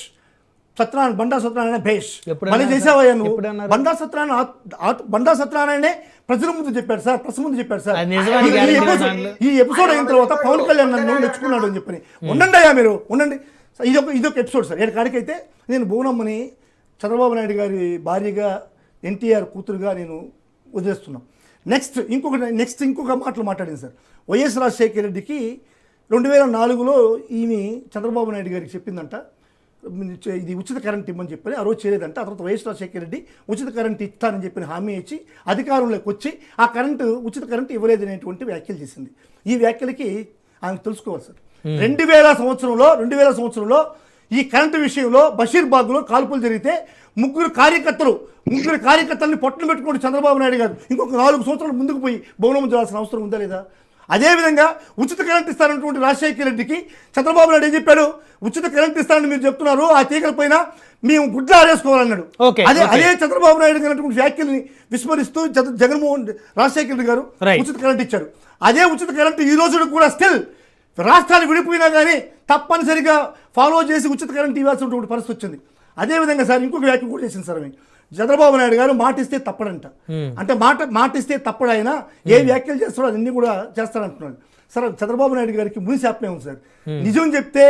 బండారు సత్యనారాయణ భేష్ మళ్ళీ చేసావయ్యా నువ్వు. బండారు సత్యనారాయణనే ప్రజల ముందు చెప్పాడు సార్, ప్రెస్ ముందు చెప్పాడు సార్. ఈ ఎపిసోడ్ అయిన తర్వాత పవన్ కళ్యాణ్ నన్ను మెచ్చుకున్నాడు అని చెప్పని. ఉండండి అయ్యా మీరు ఉండండి. ఇదొక ఎపిసోడ్ సార్. కాడికైతే నేను భువనమ్మని చంద్రబాబు నాయుడు గారి భార్యగా, ఎన్టీఆర్ కూతురుగా నేను వదిలేస్తున్నాను. నెక్స్ట్ ఇంకొక మాటలు మాట్లాడింది సార్. వైఎస్ రాజశేఖర రెడ్డికి 2004లో ఈమె చంద్రబాబు నాయుడు గారికి చెప్పిందంట, ఇది ఉచిత కరెంట్ ఇమ్మని చెప్పని ఆ రోజు చేయలేదంటే ఆ తర్వాత వైఎస్ రాజశేఖర రెడ్డి ఉచిత కరెంట్ ఇస్తానని చెప్పిన హామీ ఇచ్చి అధికారంలోకి వచ్చి ఆ ఉచిత కరెంట్ ఇవ్వలేదనేటువంటి వ్యాఖ్యలు చేసింది. ఈ వ్యాఖ్యలకి ఆమె తెలుసుకోవాలి సార్. 2000 సంవత్సరంలో ఈ కరెంటు విషయంలో బషీర్బాగ్లో కాల్పులు జరిగితే ముగ్గురు కార్యకర్తల్ని పొట్టను పెట్టుకుని చంద్రబాబు నాయుడు గారు ఇంకొక 4 సంవత్సరాలు ముందుకు పోయి బౌనం చేయాల్సిన అవసరం ఉందా లేదా? అదేవిధంగా ఉచిత కరెంట్ ఇస్తానటువంటి రాజశేఖర రెడ్డికి చంద్రబాబు నాయుడు ఏం చెప్పాడు? ఉచిత కరెంట్ ఇస్తానని మీరు చెప్తున్నారు, ఆ తీగల పైన మేము గుడ్లు ఆరేసుకోవాలన్నాడు. అదే చంద్రబాబు నాయుడు గారి వ్యాఖ్యల్ని విస్మరిస్తూ రాజశేఖర రెడ్డి గారు ఉచిత కరెంట్ ఇచ్చారు. అదే ఉచిత కరెంట్ ఈ రోజు కూడా స్టిల్ రాష్ట్రాలు విడిపోయినా కానీ తప్పనిసరిగా ఫాలో చేసి ఉచిత కరెంట్ ఇవ్వాల్సినటువంటి పరిస్థితి వచ్చింది. అదేవిధంగా సార్ ఇంకొక వ్యాఖ్య కూడా చేసింది సార్. చంద్రబాబు నాయుడు గారు మాటిస్తే తప్పడంట. అంటే మాటిస్తే తప్పడైనా ఏ వ్యాఖ్యలు చేస్తాడో అన్ని కూడా చేస్తాడంటున్నాడు. సార్ చంద్రబాబు నాయుడు గారికి మునిశాపమే ఉంది సార్. నిజం చెప్తే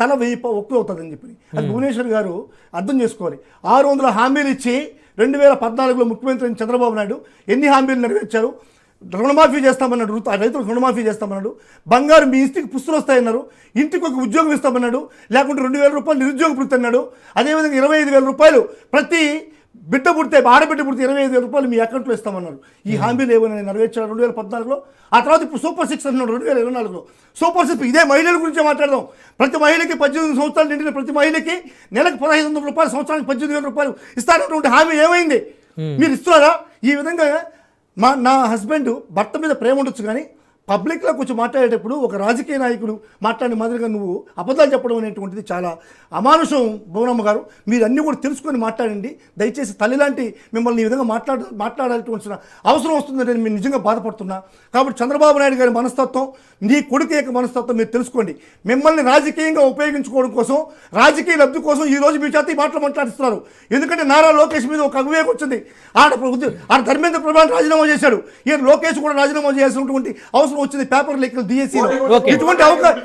తల 1000 ఒక్కు అవుతుందని చెప్పి అది భువనేశ్వర్ గారు అర్థం చేసుకోవాలి. 600 హామీలు ఇచ్చి 2014లో ముఖ్యమంత్రి అయిన చంద్రబాబు నాయుడు ఎన్ని హామీలు నెరవేర్చారు? రుణమాఫీ చేస్తామన్నాడు, రైతులకు రుణమాఫీ చేస్తామన్నాడు, బంగారు మీ ఇంటికి పుస్తులు వస్తాయన్నారు, ఇంటికి ఒక ఉద్యోగం ఇస్తామన్నాడు, లేకుంటే 2000 రూపాయలు నిరుద్యోగ వృత్తి అన్నాడు. అదేవిధంగా 25,000 రూపాయలు ప్రతి బిడ్డ పుడితే ఆడబిడ్డ పుడితే 25,000 రూపాయలు మీ అకౌంట్లో ఇస్తామన్నారు. ఈ హామీలు ఏమైనా నెరవేర్చారు 2014లో? ఆ తర్వాత ఇప్పుడు సూపర్ 6 అన్నాడు 2024లో. సూపర్ 6 ఇదే మహిళల గురించే మాట్లాడదాం. ప్రతి మహిళకి 18 సంవత్సరాలు నిండిన ప్రతి మహిళకి నెలకు 1,500 రూపాయలు, సంవత్సరానికి 18,000 రూపాయలు ఇస్తారన్నటువంటి హామీ ఏమైంది? మీరు ఇస్తున్నారా? ఈ విధంగా నా హస్బెండ్ భర్త మీద ప్రేమ ఉండొచ్చు కానీ పబ్లిక్లో కొంచెం మాట్లాడేటప్పుడు ఒక రాజకీయ నాయకుడు మాట్లాడిన మాదిరిగా నువ్వు అబద్ధాలు చెప్పడం అనేటువంటిది చాలా అమానుషం. భువనమ్మ గారు, మీరు అన్నీ కూడా తెలుసుకొని మాట్లాడండి. దయచేసి తల్లిలాంటి మిమ్మల్ని ఈ విధంగా మాట్లాడాల్సిన అవసరం వస్తుందని నేను నిజంగా బాధపడుతున్నా. కాబట్టి చంద్రబాబు నాయుడు గారి మనస్తత్వం, నీ కొడుకు యొక్క మనస్తత్వం మీరు తెలుసుకోండి. మిమ్మల్ని రాజకీయంగా ఉపయోగించుకోవడం కోసం, రాజకీయ లబ్ధి కోసం ఈరోజు మీ చేత ఈ మాటలు మాట్లాడిస్తున్నారు. ఎందుకంటే నారా లోకేష్ మీద ఒక అవివేకం వచ్చింది. ఆడ ధర్మేంద్ర ప్రధాన్ రాజీనామా చేశాడు, ఈయన లోకేష్ కూడా రాజీనామా చేయాల్సినటువంటి అవసరం వచ్చింది. పేపర్ లీకులు, డిఎస్సీలో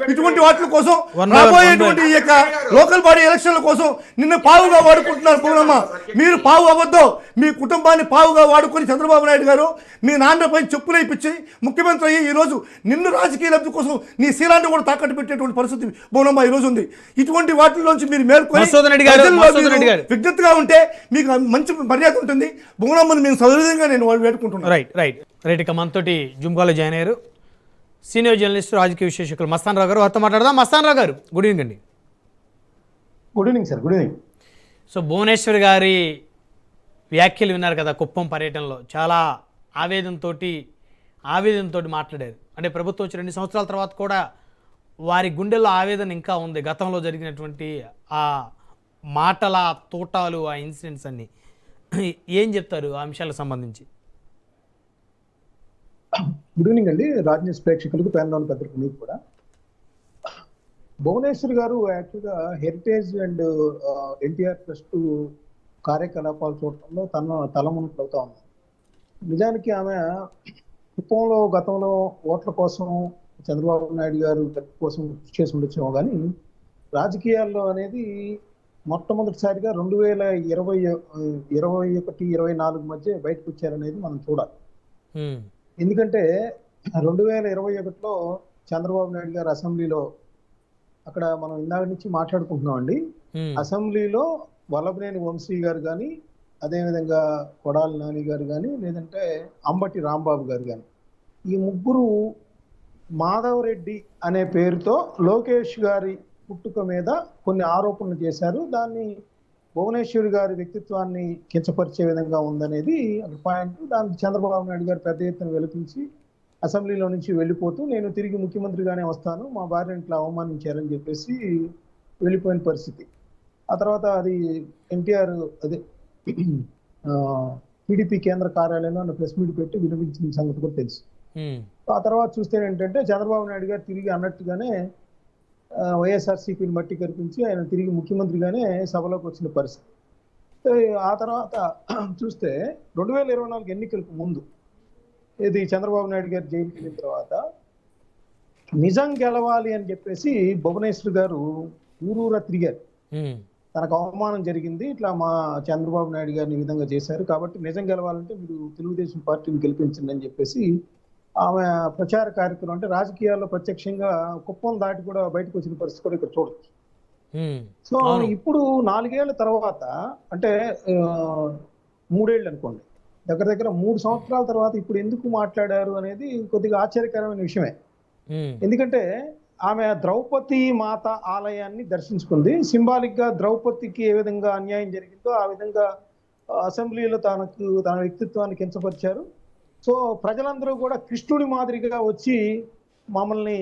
ఇటువంటి వాటి కోసం రాబోయేటువంటి ఈ యొక్క లోకల్ బాడీ ఎలక్షన్ల కోసం నిన్న పావుగా వాడుకుంటున్నారు. పూర్ణమ్మ, మీరు పావు అవ్వద్దు. మీ కుటుంబాన్ని పావుగా వాడుకొని చంద్రబాబు నాయుడు గారు మీ నాన్నపై చెప్పులైపించి ముఖ్యమంత్రి అయ్యి ఈరోజు నిన్ను రాజకీయ లబ్ధి కోసం నీ శీలాన్ని కూడా తాకట్టు పెట్టేటువంటి పరిస్థితి భువనమ్మ ఈరోజు ఉంది. ఇటువంటి వాటిలోంచి మీరు మేల్కొని విజ్ఞతగా ఉంటే మీకు మంచి మర్యాద ఉంటుంది. భువనమ్మని మేము సౌకర్యంగా నేను వేడుకుంటున్నాను. రైట్ ఇక మనతోటి జుంబాలో జాయిన్ అయ్యారు సీనియర్ జర్నలిస్ట్, రాజకీయ విశ్లేషకులు మస్తాన్ రావు గారు. వారితో మాట్లాడదాం. మస్తాన్ రావు గారు, గుడ్ ఈవినింగ్ అండి. Good evening sir. Good evening. So Bhuvneshwar గారి వ్యాఖ్యలు విన్నారు కదా, కుప్పం పర్యటనలో చాలా ఆవేదనతో మాట్లాడారు. అంటే ప్రభుత్వం వచ్చి 2 సంవత్సరాల తర్వాత కూడా వారి గుండెల్లో ఆవేదన ఇంకా ఉంది. గతంలో జరిగినటువంటి ఆ మాటల తోటాలు, ఆ ఇన్సిడెంట్స్ అన్నీ ఏం చెప్తారు ఆ అంశాలకు సంబంధించి? గుడ్ ఈవినింగ్ అండి రాజ్ న్యూస్ ప్రేక్షకులకు, ప్యానల్ పెద్దలకు మీకు కూడా. భువనేశ్వర్ గారు యాక్చువల్గా హెరిటేజ్ అండ్ ఎన్టీఆర్ ట్రస్ట్ కార్యకలాపాలు చూడటంలో తలమునకలు అవుతా ఉంది. నిజానికి ఆమె కుప్పంలో గతంలో ఓట్ల కోసం చంద్రబాబు నాయుడు గారు కోసం చేసి ఉండొచ్చేమో కానీ రాజకీయాల్లో అనేది మొట్టమొదటిసారిగా 2021-24 మధ్య బయటకు వచ్చారనేది మనం చూడాలి. ఎందుకంటే 2021లో చంద్రబాబు నాయుడు గారు అసెంబ్లీలో, అక్కడ మనం ఇందాక నుంచి మాట్లాడుకుంటున్నాం అండి, అసెంబ్లీలో వల్లభనేని వంశీ గారు కానీ, అదేవిధంగా కొడాలి నాని గారు కానీ, లేదంటే అంబటి రాంబాబు గారు కానీ, ఈ ముగ్గురు మాధవరెడ్డి అనే పేరుతో లోకేష్ గారి పుట్టుక మీద కొన్ని ఆరోపణలు చేశారు. దాన్ని భువనేశ్వర్ గారి వ్యక్తిత్వాన్ని కించపరిచే విధంగా ఉందనేది ఒక పాయింట్. దానికి చంద్రబాబు నాయుడు గారు పెద్ద ఎత్తున వెలిపించి అసెంబ్లీలో నుంచి వెళ్ళిపోతూ నేను తిరిగి ముఖ్యమంత్రిగానే వస్తాను, మా భార్యను ఇట్లా అవమానించారని చెప్పేసి వెళ్ళిపోయిన పరిస్థితి. ఆ తర్వాత అది ఎన్టీఆర్ టీడీపీ కేంద్ర కార్యాలయంలో ప్రెస్ మీట్ పెట్టి వినిపించిన సంగతి కూడా తెలుసు. ఆ తర్వాత చూస్తే ఏంటంటే చంద్రబాబు నాయుడు గారు తిరిగి అన్నట్టుగానే వైఎస్ఆర్సీపీని మట్టి కనిపించి ఆయన తిరిగి ముఖ్యమంత్రిగానే సభలోకి వచ్చిన పరిస్థితి. ఆ తర్వాత చూస్తే 2024 ఎన్నికలకు ముందు ఇది చంద్రబాబు నాయుడు గారు జైలుకి వెళ్ళిన తర్వాత నిజం గెలవాలి అని చెప్పేసి భువనేశ్వర్ గారు ఊరూరా తిరిగారు. తనకు అవమానం జరిగింది, ఇట్లా మా చంద్రబాబు నాయుడు గారిని ఈ విధంగా చేశారు, కాబట్టి నిజం గెలవాలంటే మీరు తెలుగుదేశం పార్టీని గెలిపించండి అని చెప్పేసి ఆమె ప్రచార కార్యక్రమం, అంటే రాజకీయాల్లో ప్రత్యక్షంగా కుప్పం దాటి కూడా బయటకు వచ్చిన పరిస్థితి కూడా ఇక్కడ చూడొచ్చు. సో ఇప్పుడు 4 ఏళ్ల తర్వాత అంటే 3 ఏళ్ళు అనుకోండి, దగ్గర దగ్గర 3 సంవత్సరాల తర్వాత ఇప్పుడు ఎందుకు మాట్లాడారు అనేది కొద్దిగా ఆశ్చర్యకరమైన విషయమే. ఎందుకంటే ఆమె ద్రౌపది మాత ఆలయాన్ని దర్శించుకుంది. సింబాలిక్ గా ద్రౌపదికి ఏ విధంగా అన్యాయం జరిగిందో ఆ విధంగా అసెంబ్లీలో తన వ్యక్తిత్వాన్ని కించపరిచారు. సో ప్రజలందరూ కూడా కృష్ణుడి మాదిరిగా వచ్చి మమ్మల్ని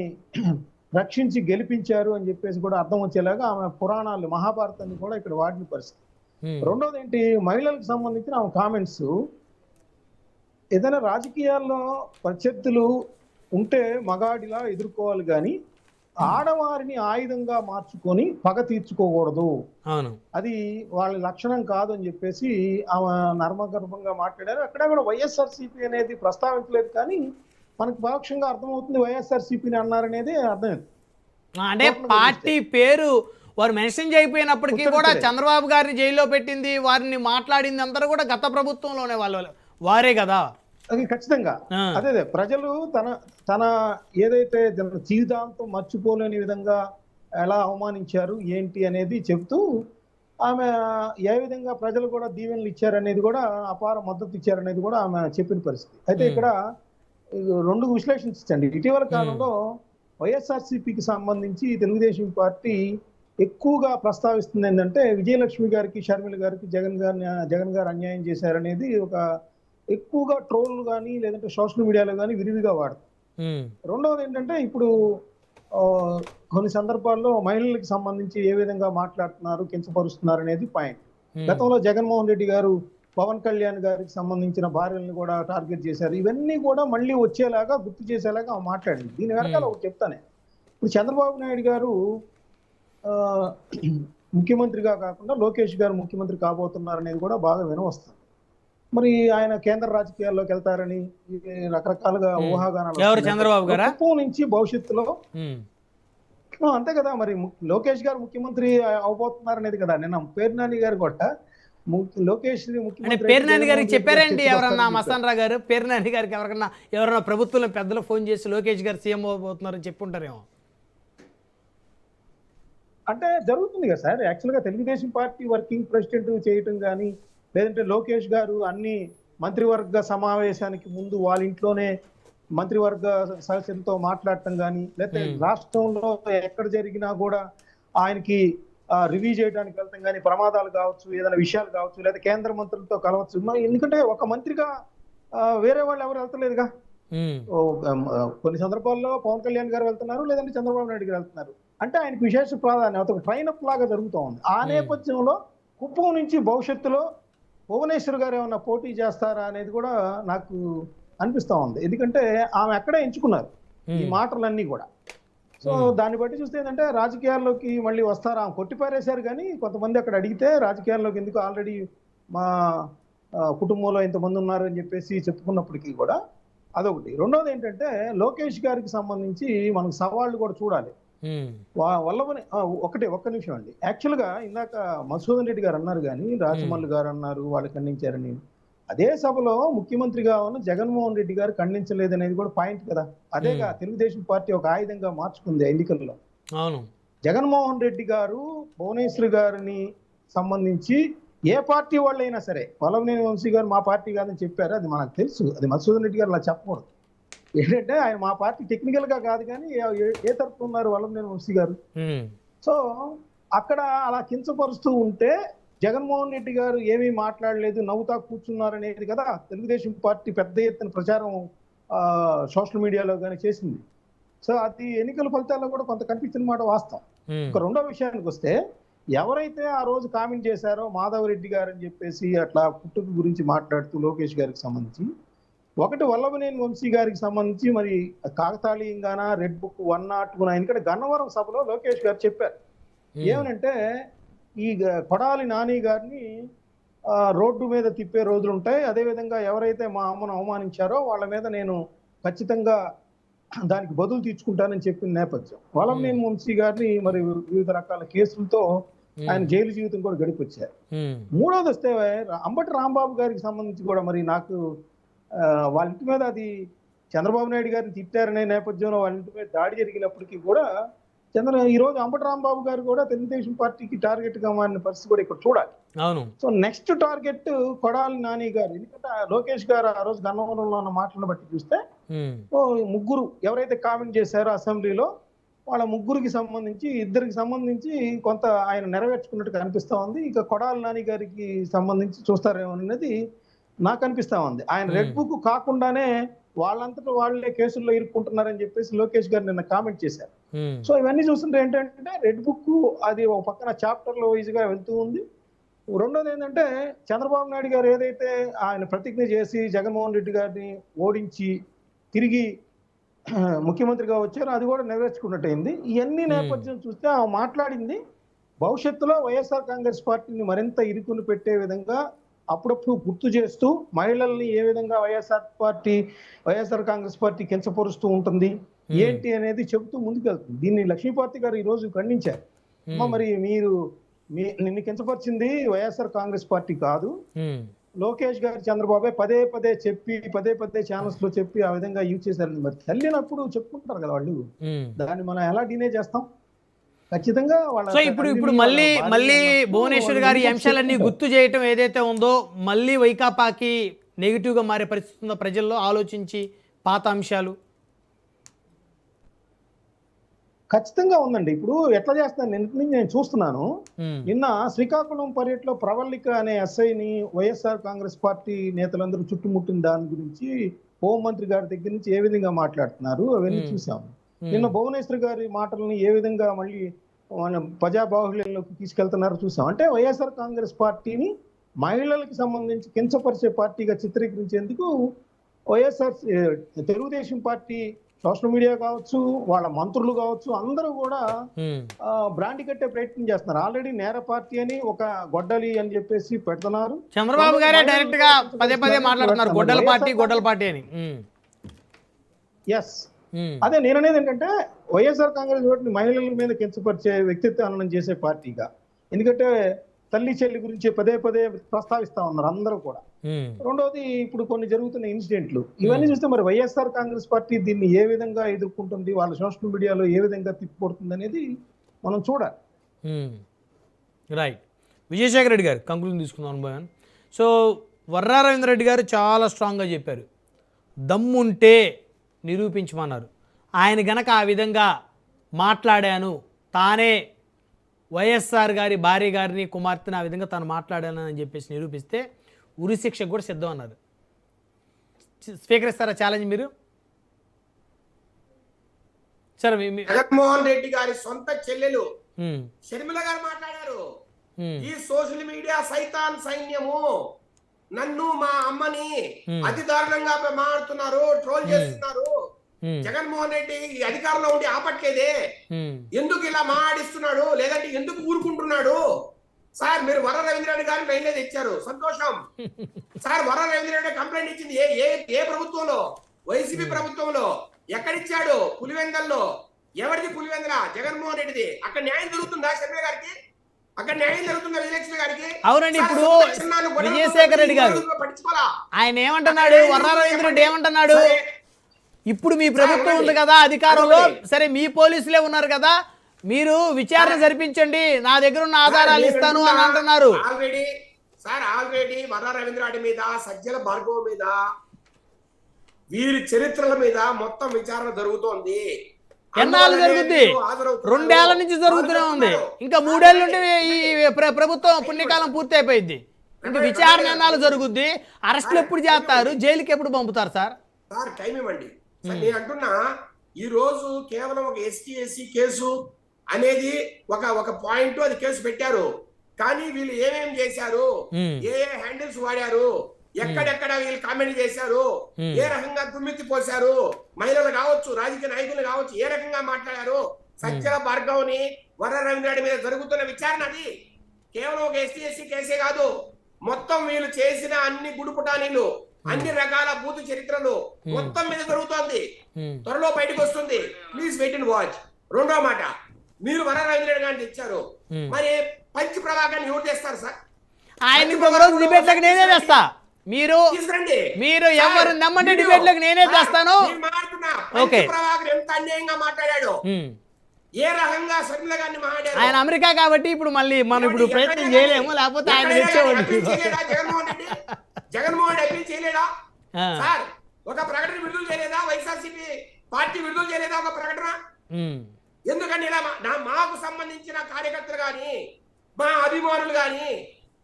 రక్షించి గెలిపించారు అని చెప్పేసి కూడా అర్థం వచ్చేలాగా ఆమె పురాణాలు మహాభారతాన్ని కూడా ఇక్కడ వాడిన పరిస్థితి. రెండోది ఏంటి, మహిళలకు సంబంధించిన ఆమె కామెంట్స్, ఏదైనా రాజకీయాల్లో ప్రత్యర్థులు ఉంటే మగాడిలా ఎదుర్కోవాలి కానీ ఆడవారిని ఆయుధంగా మార్చుకొని పగ తీర్చుకోకూడదు, అది వాళ్ళ లక్షణం కాదు అని చెప్పేసి ఆమె నర్మగర్భంగా మాట్లాడారు. అక్కడ కూడా వైఎస్ఆర్సీపీ అనేది ప్రస్తావించలేదు, కానీ మనకు పరోక్షంగా అర్థమవుతుంది వైఎస్ఆర్సీపీని అన్నారనేది అర్థమైంది. అంటే పార్టీ పేరు వారు మెన్షన్ చేయకపోయినప్పటికీ కూడా చంద్రబాబు గారిని జైల్లో పెట్టింది, వారిని మాట్లాడింది అందరూ కూడా గత ప్రభుత్వంలోనే వారే కదా. అది ఖచ్చితంగా అదే ప్రజలు తన ఏదైతే జీవితాంతం మర్చిపోలేని విధంగా ఎలా అవమానించారు ఏంటి అనేది చెప్తూ ఆమె ఏ విధంగా ప్రజలు కూడా దీవెనలు ఇచ్చారనేది కూడా, అపార మద్దతు ఇచ్చారనేది కూడా ఆమె చెప్పిన పరిస్థితి. అయితే ఇక్కడ 2 విశ్లేషించండి. ఇటీవల కాలంలో వైఎస్ఆర్సీపీకి సంబంధించి తెలుగుదేశం పార్టీ ఎక్కువగా ప్రస్తావిస్తుంది ఏంటంటే విజయలక్ష్మి గారికి, షర్మిల గారికి జగన్ గారు అన్యాయం చేశారనేది ఒక ఎక్కువగా ట్రోల్ కానీ లేదంటే సోషల్ మీడియాలో కానీ విరివిగా వాడతారు. రెండవది ఏంటంటే ఇప్పుడు కొన్ని సందర్భాల్లో మహిళలకు సంబంధించి ఏ విధంగా మాట్లాడుతున్నారు, కించపరుస్తున్నారు అనేది పాయింట్. గతంలో జగన్మోహన్ రెడ్డి గారు పవన్ కళ్యాణ్ గారికి సంబంధించిన భార్యలను కూడా టార్గెట్ చేశారు. ఇవన్నీ కూడా మళ్ళీ వచ్చేలాగా గుర్తు చేసేలాగా మాట్లాడింది. దీని వెనకాల ఒకటి చెప్తానే, ఇప్పుడు చంద్రబాబు నాయుడు గారు ముఖ్యమంత్రిగా కాకుండా లోకేష్ గారు ముఖ్యమంత్రి కాబోతున్నారు అనేది కూడా బాగా వినవస్తుంది. మరి ఆయన కేంద్ర రాజకీయాల్లోకి వెళ్తారని రకరకాలుగా ఊహాగానాలు, చంద్రబాబు గారు నుంచి భవిష్యత్తులో అంతే కదా. మరి లోకేష్ గారు ముఖ్యమంత్రి అవబోతున్నారు అనేది కదా. నిన్న పేర్నాని గారు కూడా లోకేష్ పేర్నాని గారికి చెప్పారండి ఎవరన్నా, మస్తాన్ రావు గారు పేర్నాని గారికి ఎవరన్నా ప్రభుత్వంలో పెద్దలు ఫోన్ చేసి లోకేష్ గారు సీఎం అవబోతున్నారని చెప్పుంటారేమో. అంటే జరుగుతుంది కదా సార్. యాక్చువల్గా తెలుగుదేశం పార్టీ వర్కింగ్ ప్రెసిడెంట్ చేయటం కానీ, లేదంటే లోకేష్ గారు అన్ని మంత్రివర్గ సమావేశానికి ముందు వాళ్ళ ఇంట్లోనే మంత్రివర్గ సదస్సులతో మాట్లాడటం కానీ, లేకపోతే రాష్ట్రంలో ఎక్కడ జరిగినా కూడా ఆయనకి రివ్యూ చేయడానికి వెళ్తాం కానీ, ప్రమాదాలు కావచ్చు, ఏదైనా విషయాలు కావచ్చు, లేదా కేంద్ర మంత్రులతో కలవచ్చు. ఎందుకంటే ఒక మంత్రిగా వేరే వాళ్ళు ఎవరు వెళ్తలేదుగా. కొన్ని సందర్భాల్లో పవన్ కళ్యాణ్ గారు వెళ్తున్నారు, లేదంటే చంద్రబాబు నాయుడు గారు వెళ్తున్నారు. అంటే ఆయనకు విశేష ప్రాధాన్యత, ఒక ట్రైన్ అప్ లాగా జరుగుతూ ఉంది. ఆ నేపథ్యంలో కుప్పం నుంచి భవిష్యత్తులో భువనేశ్వర్ గారు ఏమన్నా పోటీ చేస్తారా అనేది కూడా నాకు అనిపిస్తా ఉంది. ఎందుకంటే ఆమె అక్కడే ఎంచుకున్నారు ఈ మాటలన్నీ కూడా. సో దాన్ని బట్టి చూస్తే ఏంటంటే రాజకీయాల్లోకి మళ్ళీ వస్తారా, ఆమె కొట్టిపారేశారు. కానీ కొంతమంది అక్కడ అడిగితే రాజకీయాల్లోకి ఎందుకు, ఆల్రెడీ మా కుటుంబంలో ఇంతమంది ఉన్నారు అని చెప్పేసి చెప్పుకున్నప్పటికీ కూడా అదొకటి. రెండోది ఏంటంటే లోకేష్ గారికి సంబంధించి మనకు సవాళ్ళు కూడా చూడాలి. వల్లభని ఒక్క నిమిషం అండి. యాక్చువల్గా ఇందాక మధుసూదన్ రెడ్డి గారు అన్నారు కానీ రాజమల్లు గారు అన్నారు వాళ్ళు ఖండించారని. అదే సభలో ముఖ్యమంత్రిగా ఉన్న జగన్మోహన్ రెడ్డి గారు ఖండించలేదనేది కూడా పాయింట్ కదా. అదేగా తెలుగుదేశం పార్టీ ఒక ఆయుధంగా మార్చుకుంది ఎన్నికల్లో. జగన్మోహన్ రెడ్డి గారు భువనేశ్వర్ గారిని సంబంధించి ఏ పార్టీ వాళ్ళైనా సరే, వల్లభనేని వంశీ గారు మా పార్టీ కాదని చెప్పారు, అది మనకు తెలుసు. అది మధుసూదన్ రెడ్డి గారు అలా చెప్పకూడదు. ఏంటంటే ఆయన మా పార్టీ టెక్నికల్ గా కాదు కానీ ఏ తరఫున ఉన్నారు వల్లభనేని వంశీ గారు. సో అక్కడ అలా కించపరుస్తూ ఉంటే జగన్మోహన్ రెడ్డి గారు ఏమీ మాట్లాడలేదు, నవ్వుతా కూర్చున్నారు అనేది కదా తెలుగుదేశం పార్టీ పెద్ద ఎత్తున ప్రచారం సోషల్ మీడియాలో కానీ చేసింది. సో అది ఎన్నికల ఫలితాల్లో కూడా కొంత కనిపించిన మాట వాస్తవం. ఒక రెండో విషయానికి వస్తే, ఎవరైతే ఆ రోజు కామెంట్ చేశారో మాధవరెడ్డి గారు అని చెప్పేసి అట్లా పుట్టుక గురించి మాట్లాడుతూ లోకేష్ గారికి సంబంధించి, ఒకటి వల్లభనేని వంశీ గారికి సంబంధించి మరి కాకతాళీయంగాన రెడ్ బుక్ 101 ఎందుకంటే గన్నవరం సభలో లోకేష్ గారు చెప్పారు ఏమనంటే, ఈ కొడాలి నాని గారిని రోడ్డు మీద తిప్పే రోజులు ఉంటాయి, అదేవిధంగా ఎవరైతే మా అమ్మను అవమానించారో వాళ్ళ మీద నేను ఖచ్చితంగా దానికి బదులు తీర్చుకుంటానని చెప్పిన నేపథ్యం. వల్లభనేని వంశీ గారిని మరి వివిధ రకాల కేసులతో ఆయన జైలు జీవితం కూడా గడిపొచ్చారు. మూడోది వస్తే అంబటి రాంబాబు గారికి సంబంధించి కూడా మరి నాకు వాళ్ళ ఇంటి మీద అది చంద్రబాబు నాయుడు గారిని తిట్టారనే నేపథ్యంలో వాళ్ళ ఇంటి మీద దాడి జరిగినప్పటికీ కూడా ఈ రోజు అంబటి రాంబాబు గారు కూడా తెలుగుదేశం పార్టీకి టార్గెట్ గా మారిన పరిస్థితి కూడా ఇక్కడ చూడాలి. అవును. So next target Kodali Nani గారు. ఎందుకంటే లోకేష్ గారు ఆ రోజు గన్నవరంలో ఉన్న మాటలను బట్టి చూస్తే ముగ్గురు ఎవరైతే కామెంట్ చేశారో అసెంబ్లీలో వాళ్ళ ముగ్గురికి సంబంధించి ఇద్దరికి సంబంధించి కొంత ఆయన నెరవేర్చుకున్నట్టు కనిపిస్తా ఉంది. ఇక కొడాలి నాని గారికి సంబంధించి చూస్తారేమో అనేది నాకు అనిపిస్తా ఉంది. ఆయన రెడ్ బుక్ కాకుండానే వాళ్ళంతటా వాళ్ళే కేసుల్లో ఇరుక్కుంటున్నారని చెప్పేసి లోకేష్ గారు నిన్న కామెంట్ చేశారు. సో ఇవన్నీ చూస్తుంటే ఏంటంటే రెడ్ బుక్ అది ఒక పక్కన చాప్టర్ లో వైజ్ గా వెళ్తూ ఉంది. రెండోది ఏంటంటే చంద్రబాబు నాయుడు గారు ఏదైతే ఆయన ప్రతిజ్ఞ చేసి జగన్మోహన్ రెడ్డి గారిని ఓడించి తిరిగి ముఖ్యమంత్రిగా వచ్చారు, అది కూడా నెరవేర్చుకున్నట్టయింది. ఇవన్నీ నేపథ్యం చూస్తే ఆ మాట్లాడింది భవిష్యత్తులో వైఎస్ఆర్ కాంగ్రెస్ పార్టీని మరింత ఇరుకుని పెట్టే విధంగా అప్పుడప్పుడు గుర్తు చేస్తూ మహిళల్ని ఏ విధంగా వైఎస్ఆర్ కాంగ్రెస్ పార్టీ కించపరుస్తూ ఉంటుంది ఏంటి అనేది చెబుతూ ముందుకెళ్తుంది. దీన్ని లక్ష్మీపార్తి గారు ఈ రోజు ఖండించారు. మరి నిన్ను కించపరిచింది వైఎస్ఆర్ కాంగ్రెస్ పార్టీ కాదు, లోకేష్ గారు చంద్రబాబు పదే పదే ఛానల్స్ లో చెప్పి ఆ విధంగా యూజ్ చేశారని మరి తల్లినప్పుడు చెప్పుకుంటారు కదా వాళ్ళు. దాన్ని మనం ఎలా డినే చేస్తాం? ఖచ్చితంగా సో ఇప్పుడు మళ్ళీ భువనేశ్వర్ గారి అంశాలన్నీ గుర్తు చేయటం ఏదైతే ఉందో మళ్ళీ వైకాపాకి నెగిటివ్ గా మారే పరిస్థితి ఉందో ప్రజల్లో ఆలోచించి పాత అంశాలు ఖచ్చితంగా ఉందండి. ఇప్పుడు ఎట్లా చేస్తాను నేను చూస్తున్నాను. నిన్న శ్రీకాకుళం పర్యటనలో ప్రవల్లిక అనే ఎస్ఐని వైఎస్ఆర్ కాంగ్రెస్ పార్టీ నేతలందరూ చుట్టుముట్టిన దాని గురించి హోంమంత్రి గారి దగ్గర నుంచి ఏ విధంగా మాట్లాడుతున్నారు అవన్నీ చూసాము. నిన్న భువనేశ్వర్ గారి మాటలని ఏ విధంగా మళ్ళీ ప్రజాబాహుళ్యంలోకి తీసుకెళ్తున్నారో చూసాం. అంటే వైఎస్ఆర్ కాంగ్రెస్ పార్టీని మహిళలకు సంబంధించి కించపరిచే పార్టీగా చిత్రీకరించేందుకు తెలుగుదేశం పార్టీ సోషల్ మీడియా కావచ్చు, వాళ్ళ మంత్రులు కావచ్చు, అందరూ కూడా బ్రాండ్ కట్టే ప్రయత్నం చేస్తున్నారు. ఆల్రెడీ నేర పార్టీ అని ఒక గొడ్డలి అని చెప్పేసి పెడుతున్నారు. చంద్రబాబు గారే డైరెక్ట్ గా పదే మాట్లాడుతున్నారు గొడ్డల పార్టీ అని. ఎస్, అదే నేను అనేది ఏంటంటే వైఎస్ఆర్ కాంగ్రెస్ ఓటుని మహిళల మీద కించపరిచే వ్యక్తిత్వం చేసే పార్టీగా. ఎందుకంటే తల్లి చెల్లి గురించి పదే ప్రస్తావిస్తా ఉన్నారు అందరూ కూడా. రెండోది ఇప్పుడు కొన్ని జరుగుతున్న ఇన్సిడెంట్లు ఇవన్నీ చూస్తే మరి వైఎస్ఆర్ కాంగ్రెస్ పార్టీ దీన్ని ఏ విధంగా ఎదుర్కొంటుంది, వాళ్ళ సోషల్ మీడియాలో ఏ విధంగా తిప్పికొడుతుంది అనేది మనం చూడాలి. రైట్. విజయశేఖర రెడ్డి గారు కంక్లూజన్ తీసుకుందాం అనుభవం. సో వర్రా రవీంద్ర రెడ్డి గారు చాలా స్ట్రాంగ్గా చెప్పారు, దమ్ముంటే నిరూపించమన్నారు. ఆయన గనక ఆ విధంగా మాట్లాడాను, తానే వైఎస్ఆర్ గారి భార్య గారిని కుమార్తెని ఆ విధంగా తాను మాట్లాడాను అని చెప్పేసి నిరూపిస్తే ఉరిశిక్షకు కూడా సిద్ధం అన్నారు. స్వీకరిస్తారా ఛాలెంజ్ మీరు? సరే, జగన్మోహన్ రెడ్డి గారి సొంత చెల్లెలు షర్మిల గారు మాట్లాడారు, ఈ సోషల్ మీడియా సైతాన్ సైన్యము నన్ను మా అమ్మని అతి దారుణంగా మాట్లాడుతున్నారు, ట్రోల్ చేస్తున్నారు. జగన్మోహన్ రెడ్డి అధికారంలో ఉండి ఆపట్లేదే, ఎందుకు ఇలా మాట్లాడిస్తున్నాడు, లేదంటే ఎందుకు ఊరుకుంటున్నాడు? సార్ మీరు వర్ర రవీంద్ర రెడ్డి గారిని రైల్లో తెచ్చారు, సంతోషం. సార్ వర్ర రవీంద్ర రెడ్డి కంప్లైంట్ ఇచ్చింది ఏ ప్రభుత్వంలో? వైసీపీ ప్రభుత్వంలో. ఎక్కడిచ్చాడు? పులివెందల్లో. ఎవరిది పులివెందల? జగన్మోహన్ రెడ్డిది. అక్కడ న్యాయం జరుగుతుందా షర్మిల గారికి? అక్కడ న్యాయం జరుగుతుందా విజయలక్ష్మి గారికి? అవునండి. ఇప్పుడు విజయశేఖర రెడ్డి గారు ఆయన ఏమంటున్నాడు, వర్రా రవీంద్ర రెడ్డి ఏమంటున్నాడు, ఇప్పుడు మీ ప్రభుత్వం ఉంది కదా అధికారంలో, సరే మీ పోలీసులే ఉన్నారు కదా, మీరు విచారణ జరిపించండి, నా దగ్గర ఉన్న ఆధారాలు ఇస్తాను అని అంటున్నారు. ఆల్రెడీ వర్రా రవీంద్ర రెడ్డి మీద, సజ్జల భార్గవ్ మీద, వీరి చరిత్రల మీద మొత్తం విచారణ జరుగుతోంది. ఎన్నాళ్ళు జరుగుద్ది? 2 ఏళ్ల నుంచి జరుగుతూనే ఉంది. ఇంకా 3 ఏళ్ళు ఉంటే ఈ ప్రభుత్వం పుణ్యకాలం పూర్తి అయిపోయింది. ఇంకా విచారణ ఎన్నాళ్ళు జరుగుద్ది? అరెస్టులు ఎప్పుడు చేస్తారు? జైలుకి ఎప్పుడు పంపుతారు? సార్ టైం ఇవ్వండి. నేను అంటున్నా, ఈ రోజు కేవలం ఒక ఎస్సీ కేసు అనేది ఒక పాయింట్, అది కేసు పెట్టారు. కానీ వీళ్ళు ఏమేమి చేశారు, ఏ హ్యాండిల్స్ వాడారు, ఎక్కడెక్కడ వీళ్ళు కామెంట్ చేశారు, ఏ రకంగా దుమ్మెత్తి పోశారు, మహిళలు కావచ్చు, రాజకీయ నాయకులు కావచ్చు, ఏ రకంగా మాట్లాడారు, సజ్జల భార్గవ్ని వర్ర రవీంద్ర రెడ్డి మీద జరుగుతున్న విచారణ అది కేవలం ఒక ఎస్సీ కేసే కాదు. మొత్తం వీళ్ళు చేసిన అన్ని గుడుపుటానీలు, అన్ని రకాల బూతు చరిత్రలు మొత్తం మీద జరుగుతోంది. త్వరలో బయటకు వస్తుంది. Please wait and watch. రెండో మాట, మీరు వర్ర రవీంద్ర రెడ్డి గారిని తెచ్చారు, మరి పంచి ప్రభాకర్ని ఎవరు తెస్తారు సార్? ఆయన డిబేట్లకు నేనే తెస్తా, మీరు ఎవరు నమ్మంటే డిబేట్లకు నేనే తెస్తాను. ఎంత అన్యాయంగా మాట్లాడాడు. ఏ రకంగా షర్మిల గారిని మాట్లాడారు? ఆయన అమెరికా కాబట్టి ఇప్పుడు మళ్ళీ మనం ఇప్పుడు ప్రయత్నం చేయలేము, లేకపోతే ఆయన తెచ్చేవాడు. జగన్మోహన్ అప్పీల్ చేయలేడా ఆ. సార్? ఒక ప్రకటన విడుదల చేయలేదా? వైఎస్ఆర్సీపీ పార్టీ విడుదల చేయలేదా ఒక ప్రకటన? ఉమ్. ఎందుకంటే ఇలా మాకు సంబంధించిన కార్యకర్తలు గాని మా అభిమానులు గాని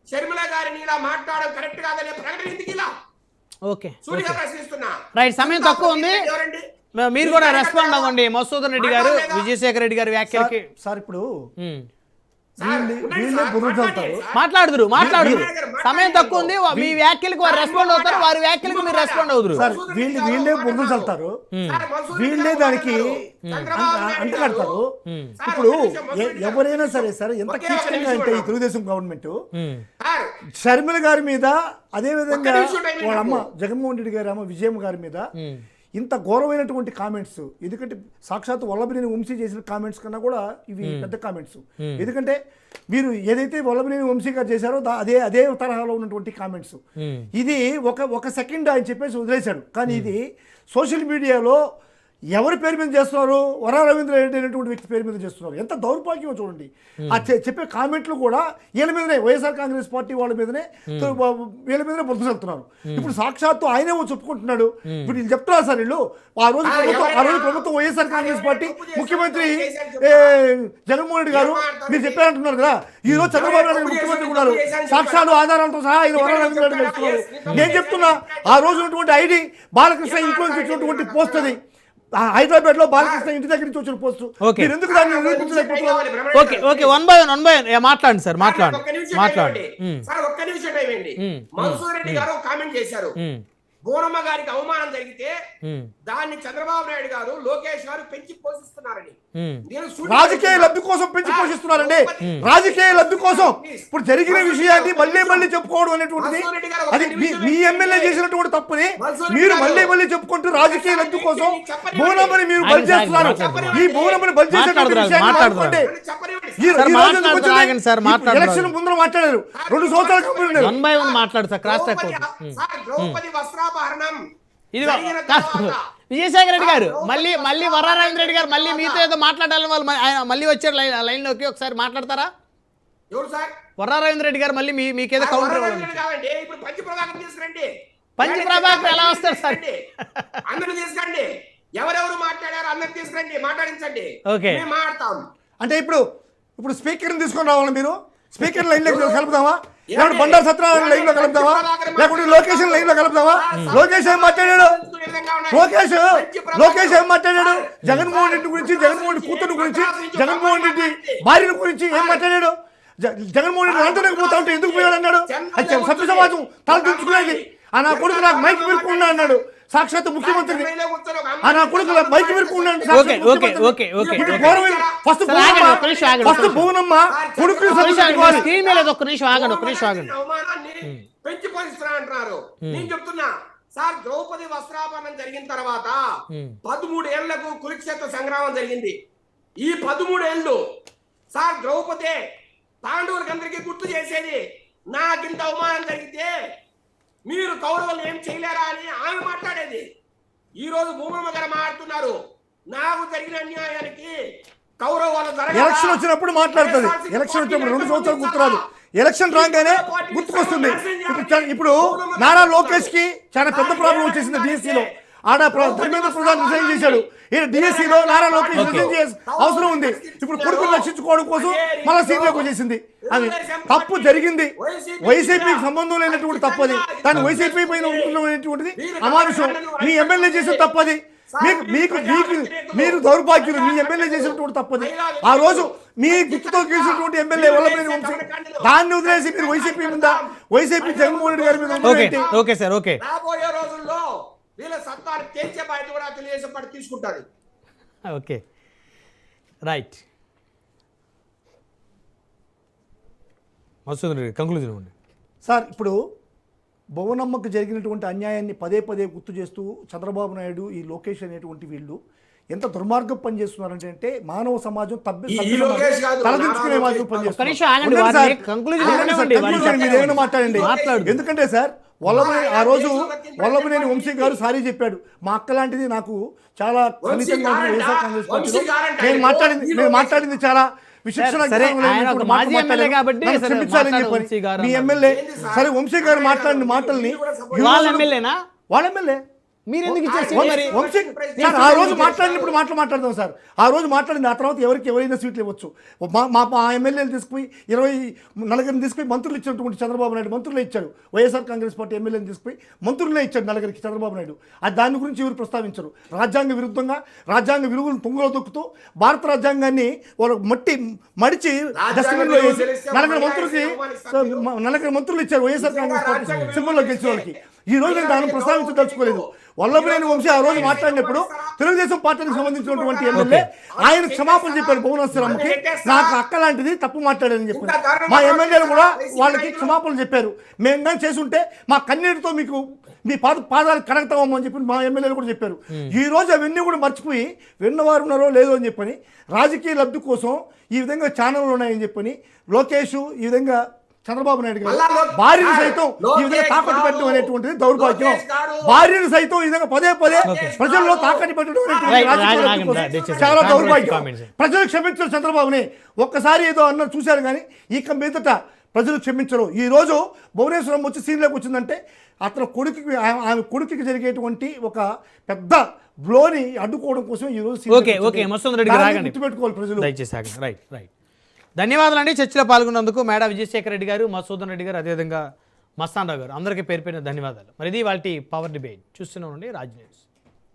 షర్మిల గారిని ఇలా మాట్లాడడం కరెక్ట్ కాదనే ప్రకటన ఎందుకు ఇలా ఓకే సూటిగా ప్రశ్నిస్తున్నా. రైట్, సమయం తక్కువ ఉంది, ఎవరండి? మీరు కూడా రెస్పాండ్ అవ్వండి. మధుసూదన్ రెడ్డి గారు, విజయశేఖర్ రెడ్డి గారి వ్యాఖ్యలకి. సార్ ఇప్పుడు ఉమ్. సార్, వీళ్ళే ఉండండి బుర్ర సార్, చల్లుతారు. మాట్లాడండి సార్. మాట్లాడుదురు మాట్లాడండి. సమయం తక్కువ ఉంది, మీ వ్యాఖ్యలకు వారు రెస్పాండ్ అవుతారు, వారి వ్యాఖ్యలకు మీరు రెస్పాండ్ అవుదురు. సార్ వీళ్ళే బుర్ర చల్లుతారు, సార్, మన్సూర్ వీళ్ళే రెడ్డి గారు దానికి చంద్రబాబు నాయుడు అంటగడతారు. ఉమ్. సార్, ఇప్పుడు ఒక్క నిమిషం, మన్సూర్ రెడ్డి గారు. ఎవరైనా సరే ఎంత ఒకే కీచకంగా నిమిషం అంటే ఈ ఉన్నా. తెలుగుదేశం గవర్నమెంట్ ఉమ్. సార్, షర్మిల గారి మీద, అదే విధంగా ఒక్క నిమిషం టైం వాళ్ళ అమ్మ నాకు. జగన్మోహన్ రెడ్డి గారి అమ్మ విజయమ్మ గారి మీద ఉమ్. ఇంత ఘోరమైనటువంటి కామెంట్స్, ఎందుకంటే సాక్షాత్ వల్లభనేని వంశీ చేసిన కామెంట్స్ కన్నా కూడా ఇవి పెద్ద కామెంట్స్. ఎందుకంటే మీరు ఏదైతే వల్లభనేని వంశీ గారు చేశారో అదే తరహాలో ఉన్నటువంటి కామెంట్స్. ఇది ఒక సెకండ్ ఆయన చెప్పేసి వదిలేశాడు, కానీ ఇది సోషల్ మీడియాలో ఎవరి పేరు మీద చేస్తున్నారు? వరా రవీంద్ర రెడ్డి అనేటువంటి వ్యక్తి పేరు మీద చేస్తున్నారు. ఎంత దౌర్భాగ్యమో చూడండి. ఆ చెప్పే కామెంట్లు కూడా వీళ్ళ మీదనే, వైఎస్ఆర్ కాంగ్రెస్ పార్టీ వాళ్ళ మీదనే, వీళ్ళ మీదనే బుద్ధి చెప్తున్నారు. ఇప్పుడు సాక్షాత్తు ఆయనే చెప్పుకుంటున్నాడు. ఇప్పుడు వీళ్ళు చెప్తున్నారు సార్, వీళ్ళు ఆ రోజు ప్రభుత్వం వైఎస్ఆర్ కాంగ్రెస్ పార్టీ ముఖ్యమంత్రి జగన్మోహన్ రెడ్డి గారు మీరు చెప్పారంటున్నారు కదా, ఈ రోజు చంద్రబాబు నాయుడు ముఖ్యమంత్రి ఉన్నారు, సాక్ష్యాలు ఆధారాలతో సహా ఇది వరా రవీంద్ర రెడ్డి చేస్తున్నారు. నేను చెప్తున్నా, ఆ రోజు ఉన్నటువంటి ఐడి బాలకృష్ణ ఇంట్లో నుంచి వచ్చినటువంటి పోస్ట్ అది, హైదరాబాద్ లో బాలకృష్ణ ఇంటి దగ్గర నుంచి వచ్చిన పోస్ట్. ఓకే. మీరు ఎందుకు దాన్ని నిరూపించలేకపోతున్నారు? ఓకే, వన్ బై వన్ మాట్లాడండి సార్, మాట్లాడండి. ఒక్క నిమిషం మాట్లాడండి. టైం ఇవ్వండి. సార్, ఒక్క నిమిషం టైం ఇవ్వండి. మన్సూర్ రెడ్డి గారు కామెంట్ చేశారు, బోనమ్మ గారికి అవమానం జరిగితే దాన్ని చంద్రబాబు నాయుడు గారు, లోకేష్ గారు పెంచి పోషిస్తున్నారని. నేను సూటిగా రాజకీయ లబ్ధి కోసం పెంచి పోషిస్తున్నారండి. రాజకీయ లబ్ధి కోసం ఇప్పుడు జరిగిన విషయాన్ని మళ్ళీ చెప్పుకోవడం అనేటువంటిది, అది మీ ఎమ్మెల్యే చేసినటువంటి తప్పుని మీరు మళ్ళీ చెప్పుకుంటూ రాజకీయ లబ్ధి కోసం బోనమ్మని మీరు బలి చేస్తున్నారు. ఈ బోనమ్మని బలి చేసేటువంటి విషయాన్ని మాట్లాడుకోండి. ఎలక్షన్ ముందర మాట్లాడారు, 2 సంవత్సరాల క్రితం. వన్ బై వన్ మాట్లాడు సార్, క్రాస్ టాక్ అవుతుంది. సార్, ద్రౌపది వస్త్రాపహరణం ఇది జరిగిన కాదు. తర్వాత విజయశేఖర రెడ్డి గారు మళ్ళీ వరా రవీంద్ర రెడ్డి గారు మళ్ళీ మీతో ఏదో మాట్లాడాలని వాళ్ళు ఆయన మళ్ళీ వచ్చారు లైన్లోకి, ఒకసారి మాట్లాడతారా? ఎవరు సార్? వరా రవీంద్ర రెడ్డి గారు మళ్ళీ మీకేదో కౌంటర్ ఇవ్వాలి. కావండి, ఇప్పుడు పంచి ప్రభాకర్ తీసుకురండి. పంచి ప్రభాకర్ ఎలా వస్తారు సార్? అందరూ తీసుకురండి, ఎవరెవరు మాట్లాడారు అందరు తీసుకురండి, మాట్లాడించండి. ఓకే. మేము మాట్లాడతాం. అంటే ఇప్పుడు స్పీకర్ని తీసుకొని రావాలి, మీరు స్పీకర్ లైన్ లో కలుపుదామా? లేకుంటే బండారు సత్యనారాయణ లైన్ లో కలుపుదామా? లేకుంటే లొకేషన్ లైన్ లో కలుపుదామా? లోకేష్ ఏం మాట్లాడాడు? లోకేష్ ఏం మాట్లాడాడు? జగన్మోహన్ రెడ్డి గురించి, జగన్మోహన్ రెడ్డి కూతురు గురించి, జగన్మోహన్ రెడ్డి భార్యను గురించి ఏం మాట్లాడాడు? జగన్మోహన్ రెడ్డి లండన్కి పోతా ఉంటే ఎందుకు పోయాడు అన్నాడు? సభ్య సమాజం తల దించుకునేది, ఆ నా కొడుకు నాకు మైక్ విరుక్కున్నా అన్నాడు సాక్షాత్ ముఖ్యమంత్రి. ఆ నా కొడుకు మైక్ విరుక్కున్నాడు. ఫస్ట్ భువనమ్మ కొడుకు అవమానాన్ని పెంచి పోషిస్తున్నా అంటున్నారు. నేను చెప్తున్నా సార్, ద్రౌపది వస్త్రాపహరణం జరిగిన తర్వాత 13 ఏళ్లకు కురుక్షేత్ర సంగ్రామం జరిగింది. ఈ 13 ఏళ్ళు సార్, ద్రౌపది పాండవులకందరికీ గుర్తు చేసేది, నాకింత అవమానం జరిగితే మీరు కౌరవులు ఏం చేయలేరా అని ఆమె మాట్లాడేది. ఈ రోజు భూమమ్మ గారు మాట్లాడుతున్నారు, నాకు జరిగిన అన్యాయానికి కౌరవాలు ఎలక్షన్ వచ్చినప్పుడు మాట్లాడుతుంది. ఎలక్షన్ వచ్చినప్పుడు 2 సంవత్సరాలు గుర్తురాదు, ఎలక్షన్ రాగానే గుర్తుకొస్తుంది. ఇప్పుడు నారా లోకేష్ కి చాలా పెద్ద ప్రాబ్లం వచ్చేసింది డిఎస్సీలో. ఆడ ధర్మేంద్ర ప్రధాన్ రిజైన్ చేశాడు. డిఎస్సీలో నారా లోకేష్ రిజైన్ చేయాల్సిన అవసరం ఉంది. ఇప్పుడు కొడుకుని రక్షించుకోవడం కోసం మళ్ళీ సీట్లోకి వచ్చేసింది. అది తప్పు జరిగింది, వైసీపీకి సంబంధం లేనటువంటి తప్పది. కానీ వైసీపీ పైన ఉంటున్నటువంటిది అమానుషం. మీ ఎమ్మెల్యే చేసిన తప్పది. మీరు దౌర్భాగ్యులు, మీ ఎమ్మెల్యే చేసినటువంటి తప్పది. ఆ రోజు మీ గుర్తుతో గెలిచినటువంటి ఎమ్మెల్యే వల్లభనేని వంశీ, దాన్ని వదిలేసి మీరు వైసీపీ మీద, వైసీపీ జగన్మోహన్ రెడ్డి గారి మీద. Okay sir, okay. రాబోయే రోజుల్లో వీళ్ళ సత్తాను తేల్చే బాధ్యత కూడా తెలుగుదేశం పార్టీ తీసుకుంటారు. Okay, right. Madhusudan Reddy conclusion ఇవ్వండి సార్. ఇప్పుడు భువనమ్మకు జరిగినటువంటి అన్యాయాన్ని పదే గుర్తు చేస్తూ చంద్రబాబు నాయుడు, ఈ లోకేష్ అనేటువంటి వీళ్ళు ఎంత దుర్మార్గం పని చేస్తున్నారంటే అంటే మానవ సమాజం ఈ లోకేష్ కాదు, తలదించుకునే నారా మాత్రం లోకేష్ పని ఒక్క నిమిషం ఆగండి, చేస్తున్నారు. వారిని సార్, conclusion ఆగండి సార్, ఇవ్వనివ్వండి, వారిని conclusion మీరు ఏమైనా మాట్లాడండి. మాట్లాడు. ఎందుకంటే సార్ ఆ రోజు వల్లభనేని వంశీ గారు సారీ చెప్పాడు, మా అక్క లాంటిది నాకు చాలా సన్నిహితంగా ఉంటుంది వైఎస్ఆర్ కాంగ్రెస్ పార్టీలో. నేను మాట్లాడింది చాలా విశిక్షణ సరే, జ్ఞానం లేని ఆయన ఒక మాట మాజీ మాట్లాడాను. ఎమ్మెల్యే కాబట్టి నన్ను సరే, క్షమించాలని మాట్లాడు చెప్పని. వంశీ గారు మీ అన్నారు. ఎమ్మెల్యే సరే వంశీ గారు మాట్లాడిన మాటల్ని వాళ్ళ ఎమ్మెల్యేనా వాళ్ళ ఎమ్మెల్యే మీరు ఎందుకు ఇచ్చేసి మరి వంశీ సార్ ఆ రోజు మాట్లాడినప్పుడు మాట్లాడదాం సార్. ఆ రోజు మాట్లాడింది, ఆ తర్వాత ఎవరైనా సీట్లు ఇవ్వచ్చు. మా ఎమ్మెల్యేలు తీసుకుపోయి 20 నలుగురిని తీసుకుపోయి మంత్రులు ఇచ్చినటువంటి చంద్రబాబు నాయుడు మంత్రులే ఇచ్చాడు. వైఎస్ఆర్ కాంగ్రెస్ పార్టీ ఎమ్మెల్యేని తీసుకుపోయి మంత్రులనే ఇచ్చాడు నలుగురికి చంద్రబాబు నాయుడు. దాని గురించి ఎవరు ప్రస్తావించరు. రాజ్యాంగ విరుద్ధంగా రాజ్యాంగ విలువలను తుంగలో దొక్కుతూ భారత రాజ్యాంగాన్ని వాళ్ళు మడిచి డస్ట్బిన్లో వేసి నలుగురు మంత్రులు ఇచ్చారు వైఎస్ఆర్ కాంగ్రెస్ పార్టీ సింబల్లో గెలిచిన వాళ్ళకి. ఈ రోజు నేను దాన్ని ప్రస్తావించదలుచుకోలేదు. వల్లభనేని వంశీ ఆ రోజు మాట్లాడినప్పుడు తెలుగుదేశం పార్టీకి సంబంధించినటువంటి ఎమ్మెల్యే ఆయన క్షమాపణ చెప్పారు భువనేశ్వరమ్మకి, నాకు అక్క లాంటిది తప్పు మాట్లాడారని చెప్పారు. మా ఎమ్మెల్యేలు కూడా వాళ్ళకి క్షమాపణలు చెప్పారు. మేము కానీ చేసుంటే మా కన్నీటితో మీకు మీ పాదాలు కడగతామని అని చెప్పి మా ఎమ్మెల్యేలు కూడా చెప్పారు. ఈ రోజు అవన్నీ కూడా మర్చిపోయి విన్నవారు ఉన్నారో లేదో అని చెప్పని రాజకీయ లబ్ధి కోసం ఈ విధంగా ఛానళ్ళు ఉన్నాయని చెప్పని లోకేష్ ఈ విధంగా చంద్రబాబు నాయుడు గారు భార్యను సైతం ఈ విధంగా తాకట్టు పెట్టడం అనేటువంటిది దౌర్భాగ్యం. భార్యను సైతం ఈ విధంగా పదే ప్రజల్లో తాకట్టు పెట్టడం అనేటువంటి చాలా దౌర్భాగ్యం. ప్రజలు క్షమించరు చంద్రబాబుని. ఒక్కసారి ఏదో అన్న చూశారు కానీ ఇక మీదట ప్రజలు క్షమించరు. ఈ రోజు భువనేశ్వరం వచ్చి సీన్లోకి వచ్చిందంటే అతను ఆమె కొడుకుకి జరిగేటువంటి ఒక పెద్ద బ్లోని అడ్డుకోవడం కోసం ఈ రోజు గుర్తుపెట్టుకోవాలి ప్రజలు. దయచేసి రైట్. ధన్యవాదాలండి. చర్చలో పాల్గొన్నందుకు మేడా విజయశేఖర రెడ్డి గారు, మధుసూదన్ రెడ్డి గారు, అదేవిధంగా మస్తాన్ రావు గారు, అందరికీ పేరు ధన్యవాదాలు. మరి ఇది వాళ్ళ పవర్ డిబేట్ చూస్తూనే ఉండండి రాజ్ న్యూస్.